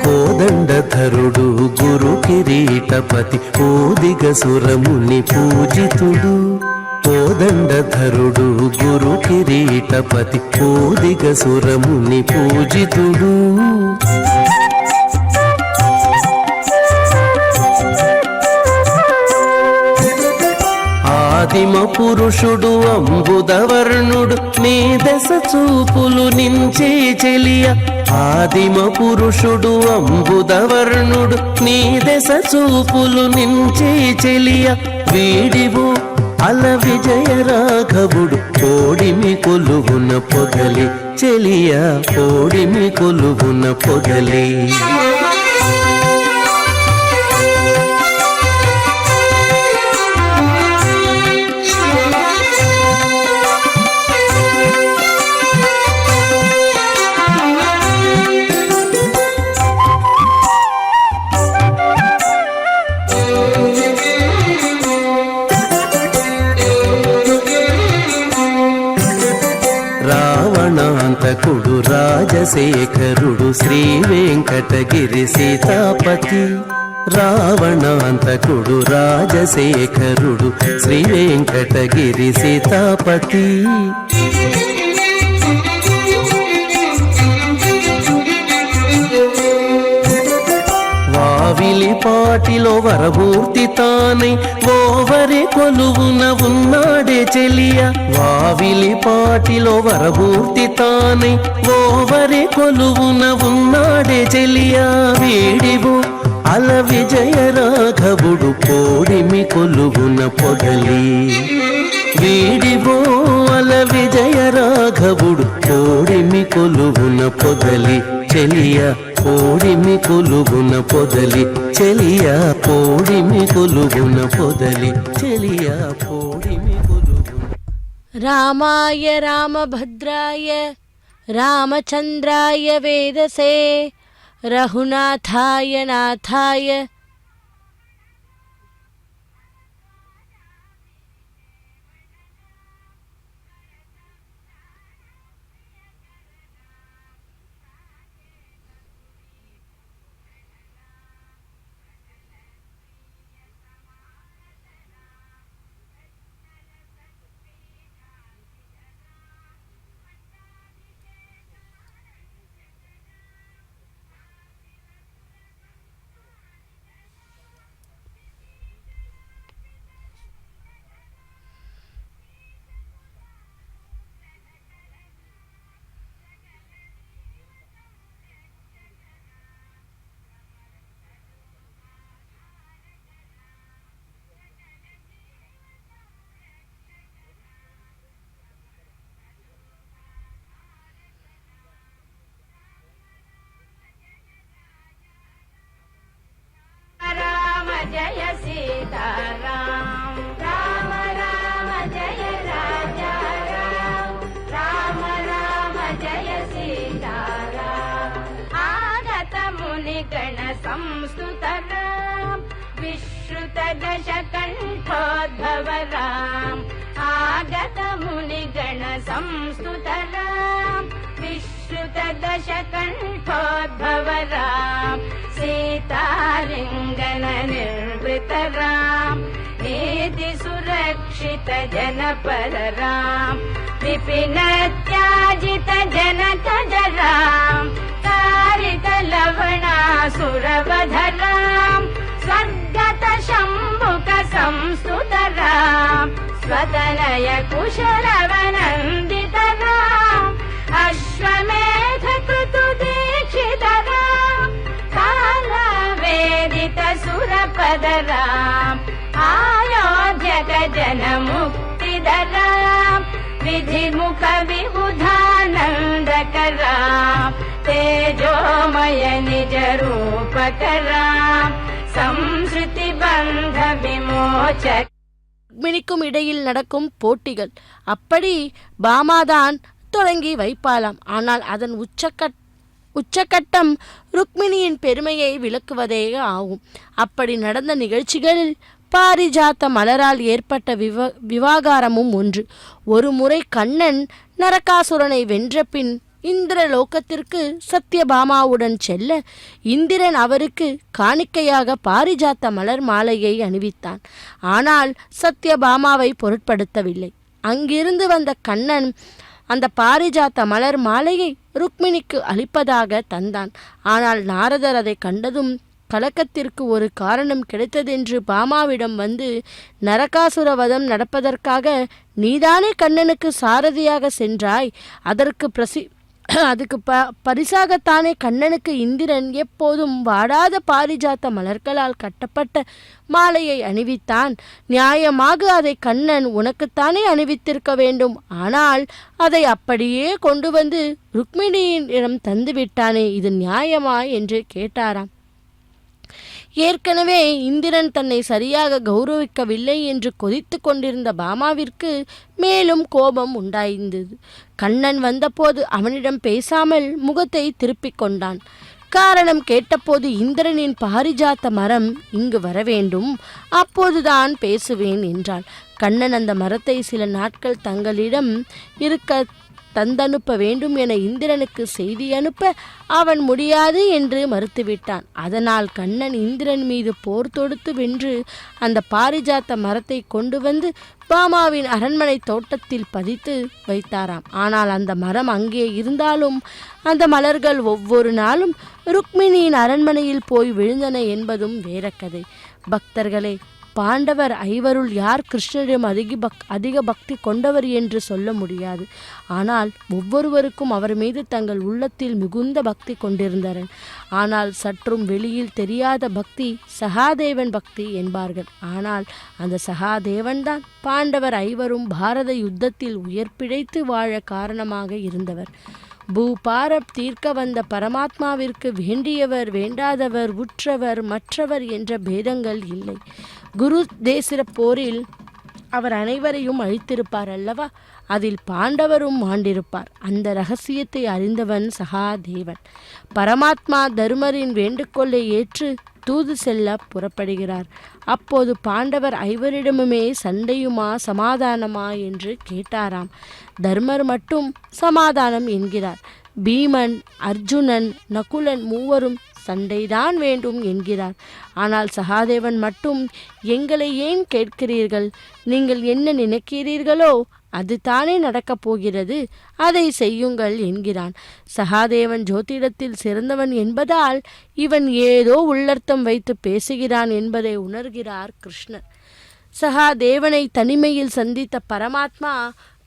కోదండధరుడు గురు కిరీటపతి ఓదిగ సురముని పూజితుడు. కోదండధరుడు గురు కిరీటపతి ఓదిగ సురముని పూజితుడు. ఆదిమ పురుషుడు అంబుదవర్ణుడు నీ దశ చూపులు నించే చెలియ. ఆదిమ పురుషుడు అంబుదవర్ణుడు నీ దశ చూపులు నించే చెలియ. వీడివో అల విజయ రాఘవుడు కోడిమి కొలువున పొగలి చెలియ కోడిమి కొలువున పొగలి రావణాంతకుడు రాజశేఖరుడు శ్రీ వెంకటగిరి సీతాపతి రావణాంతకుడు రాజశేఖరుడు శ్రీ వెంకటగిరి సీతాపతి వావిలిపాటిలో వరభూర్తి తానై ఓవరి కొలువున ఉన్నాడే చెలియ వావిలిపాటిలో వరభూర్తి తానై ఓవరి కొలువున ఉన్నాడే చెలియ వీడివు అల విజయ రాఘవుడు కోడిమి కొలువున పొగలి వీడివో అల విజయ రాఘవుడు కోడిమి కొలువున పొగలి చెలియ కోడిమి కొలువున పొదలి చెలియ కోడిమి కొలువున పొదలి చెలియ కోడిమి కొలువున రామాయ రామభద్రాయ రామచంద్రాయ వేదసే రఘునాథాయ నాథాయ जय सीताराम राम राम जय राजा राम राम राम जय सीताराम आगत मुनिगण संस्तुत राम विश्रुत दशकण्ठोद्भव राम आगत मुनिगण संस्तुत राम विश्रुत दशकण्ठोद्भव राम सीतालिङ्गन निर्वृत राम नीति सुरक्षित जनपद राम विपिन त्याजित जनक राम कारित लवणासुरवध राम स्वर्गत शम्भुक संस्तुत राम स्वतनय कुशलवनन्दित राम अश्वमेध कृतु दीक्षित राम कालवेदित सुरपद राम आयोध्यक जन मुक्तिद राम विधिमुख विबुधानन्दक राम तेजोमय निज रूपक राम संस्कृति बंध विमोचक ருக்மிணிக்கும் இடையில் நடக்கும் போட்டிகள். அப்படி பாமாதான் தொடங்கி வைப்பாளாம். ஆனால் அதன் உச்சக்கட்டம் ருக்மிணியின் பெருமையை விளக்குவதே ஆகும். அப்படி நடந்த நிகழ்ச்சிகளில் பாரிஜாத்த மலரால் ஏற்பட்ட விவாகாரமும் ஒன்று. ஒரு முறை கண்ணன் நரகாசுரனை வென்ற பின் இந்திரலோகத்திற்கு சத்யபாமாவுடன் செல்ல இந்திரன் அவருக்கு காணிக்கையாக பாரிஜாத்த மலர் மாலையை அணிவித்தான். ஆனால் சத்யபாமாவை பொருட்படுத்தவில்லை. அங்கிருந்து வந்த கண்ணன் அந்த பாரிஜாத்த மலர் மாலையை ருக்மிணிக்கு அளிப்பதாக தந்தான். ஆனால் நாரதர் அதை கண்டதும் கலக்கத்திற்கு ஒரு காரணம் கிடைத்ததென்று பாமாவிடம் வந்து, நரகாசுரவதம் நடப்பதற்காக நீதானே கண்ணனுக்கு சாரதியாக சென்றாய், அதுக்கு பரிசாகத்தானே கண்ணனுக்கு இந்திரன் எப்போதும் வாடாத பாரிஜாத்த மலர்களால் கட்டப்பட்ட மாலையை அணிவித்தான். நியாயமாக அதை கண்ணன் உனக்குத்தானே அணிவித்திருக்க வேண்டும். ஆனால் அதை அப்படியே கொண்டு வந்து ருக்மிணியிடம் தந்துவிட்டானே, இது நியாயமா என்று கேட்டாராம். ஏற்கனவே இந்திரன் தன்னை சரியாக கௌரவிக்கவில்லை என்று கொதித்து கொண்டிருந்த பாமாவிற்கு மேலும் கோபம் உண்டாயிருந்தது. கண்ணன் வந்தபோது அவனிடம் பேசாமல் முகத்தை திருப்பிக் கொண்டான். காரணம் கேட்டபோது இந்திரனின் பாரிஜாத்த மரம் இங்கு வர வேண்டும், அப்போதுதான் பேசுவேன் என்றாள். கண்ணன் அந்த மரத்தை சில நாட்கள் தங்களிடம் இருக்க தந்தனுப்ப வேண்டும் என இந்திரனுக்கு செய்தி அனுப்ப அவன் முடியாது என்று மறுத்துவிட்டான். அதனால் கண்ணன் இந்திரன் மீது போர் தொடுத்து வென்று அந்த பாரிஜாத்த மரத்தை கொண்டு வந்து பாமாவின் அரண்மனை தோட்டத்தில் பதித்து வைத்தாராம். ஆனால் அந்த மரம் அங்கே இருந்தாலும் அந்த மலர்கள் ஒவ்வொரு நாளும் ருக்மிணியின் அரண்மனையில் போய் விழுந்தன என்பதும் வேற கதை. பக்தர்களே, பாண்டவர் ஐவருள் யார் கிருஷ்ணரிடம் அதிக பக்தி கொண்டவர் என்று சொல்ல முடியாது. ஆனால் ஒவ்வொருவருக்கும் அவர் மீது தங்கள் உள்ளத்தில் மிகுந்த பக்தி கொண்டிருந்தனர். ஆனால் சற்றும் வெளியில் தெரியாத பக்தி சகாதேவன் பக்தி என்பார்கள். ஆனால் அந்த சகாதேவன்தான் பாண்டவர் ஐவரும் பாரத யுத்தத்தில் உயிர் பிழைத்து வாழ காரணமாக இருந்தவர். பூபாரம் தீர்க்க வந்த பரமாத்மாவிற்கு வேண்டியவர், வேண்டாதவர், உற்றவர், மற்றவர் என்ற பேதங்கள் இல்லை. குரு தேசிர போரில் அவர் அனைவரையும் அழித்திருப்பார் அல்லவா? அதில் பாண்டவரும் மாண்டிருப்பார். அந்த ரகசியத்தை அறிந்தவன் சகாதேவன். பரமாத்மா தருமரின் வேண்டுகோளை ஏற்று தூது செல்ல புறப்படுகிறார். அப்போது பாண்டவர் ஐவரிடமுமே சண்டையுமா சமாதானமா என்று கேட்டாராம். தர்மர் மட்டும் சமாதானம் என்கிறார். பீமன், அர்ஜுனன், நகுலன் மூவரும் சண்டைதான் வேண்டும் என்கிறார். ஆனால் சகாதேவன் மட்டும் எங்களை ஏன் கேட்கிறீர்கள்? நீங்கள் என்ன நினைக்கிறீர்களோ அது தானே நடக்கப் போகிறது, அதை செய்யுங்கள் என்கிறான். சகாதேவன் ஜோதிடத்தில் சிறந்தவன் என்பதால் இவன் ஏதோ உள்ளர்த்தம் வைத்து பேசுகிறான் என்பதை உணர்கிறார் கிருஷ்ணர். சகாதேவனை தனிமையில் சந்தித்த பரமாத்மா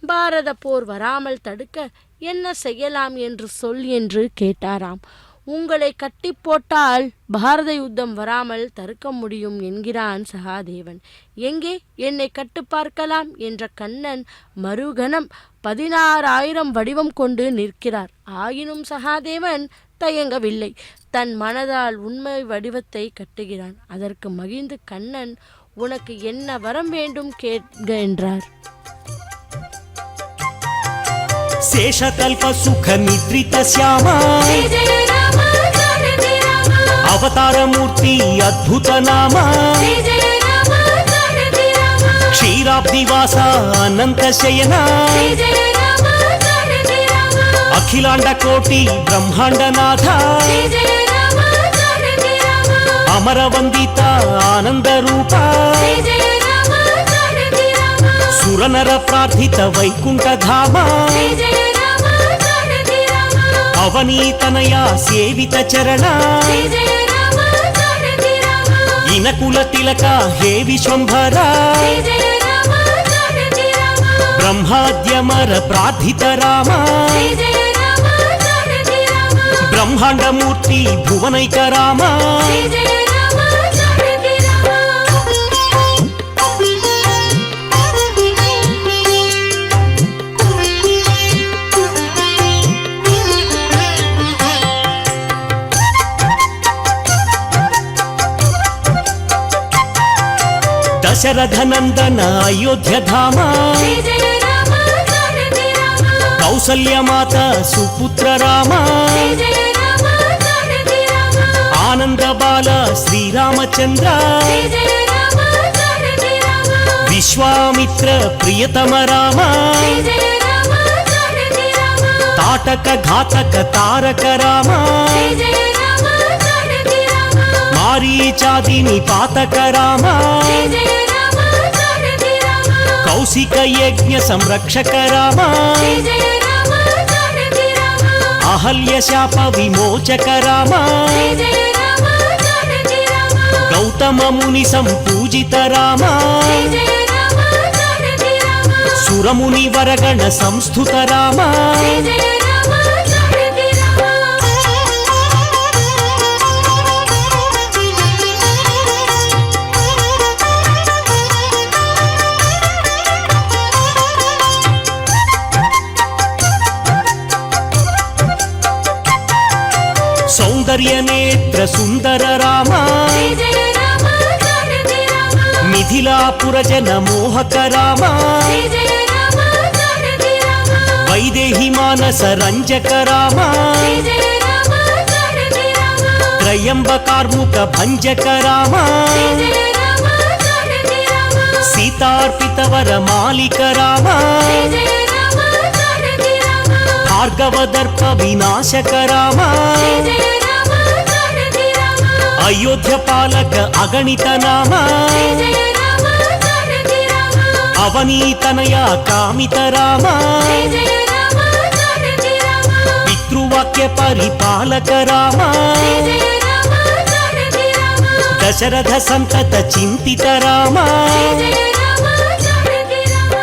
பாரத போர் வராமல் தடுக்க என்ன செய்யலாம் என்று சொல் என்று கேட்டாராம். உங்களை கட்டி போட்டால் பாரத யுத்தம் வராமல் தடுக்க முடியும் என்கிறான் சகாதேவன். எங்கே என்னை கட்டு பார்க்கலாம் என்ற கண்ணன் மறுகணம் 16,000 வடிவம் கொண்டு நிற்கிறார். ஆயினும் சகாதேவன் தயங்கவில்லை. தன் மனதால் உண்மை வடிவத்தை கட்டுகிறான். அதற்கு மகிழ்ந்து கண்ணன், உனக்கு என்ன வரம் வேண்டும் கேட்க என்றார். శేషకల్ప సుఖ నిద్రిత శ్యామ అవతారమూర్తి అద్భుత నామ క్షీరాబ్దివాస అనంత శయన అఖిలాండ కోటి బ్రహ్మాండనాథ అమరవందిత ఆనంద రూప సురనర ప్రార్థిత వైకుంఠ ధామ అవనీతనయ సేవిత చరణ ఇనకుల తిలక హే విశ్వంభర బ్రహ్మాద్యమర ప్రార్థిత రామ బ్రహ్మాండమూర్తి భువనైక రామ దశరథనందన అయోధ్య ధామ కౌసల్యమాత సుపుత్ర రామ ఆనంద బాల శ్రీరామచంద్ర విశ్వామిత్ర ప్రియతమ రామ తాటక ఘాతక తారక రామ మారీచాదిని పాతక రామ కౌశిక యజ్ఞ సంరక్షక రామ అహల్య శాప విమోచక రామ గౌతమ ముని సంపూజిత రామ సురముని వరగణ సంస్థుత రామ సౌందర్య నేత్ర సుందర రామ జయ జయ రామ జానకి రామ మిథిలాపుర జన మోహక రామ జయ జయ రామ జానకి రామ వైదేహి మానస రంజక రామ జయ జయ రామ జానకి రామ త్రయంబకార్ముక భంజక రామ జయ జయ రామ జానకి రామ సీతార్పిత వర మాలిక రామ జయ జయ రామ జానకి రామ భార్గవ దర్ప వినాశక రామ జయ జయ రామ జానకి రామ అయోధ్య పాలక అగణిత నామ జయ జయ రామ జానకి రామ అవనీతనయ కామిత రామ జయ జయ రామ జానకి రామ పితృవాక్య పరిపాలక రామ జయ జయ రామ జానకి రామ దశరథ సంతత చింతిత రామ జయ జయ రామ జానకి రామ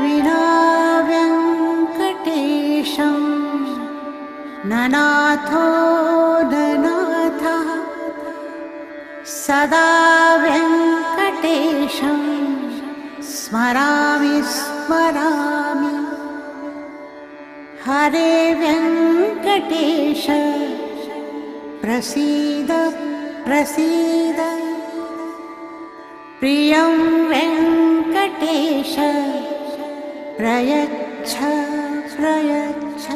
विना वेङ्कटेशं ननाथो ननाथः सदा वेङ्कटेशं स्मरामि स्मरामि हरे वेङ्कटेश प्रसीद प्रसीद प्रियं वेङ्कटेश प्रयच्छ प्रयच्छ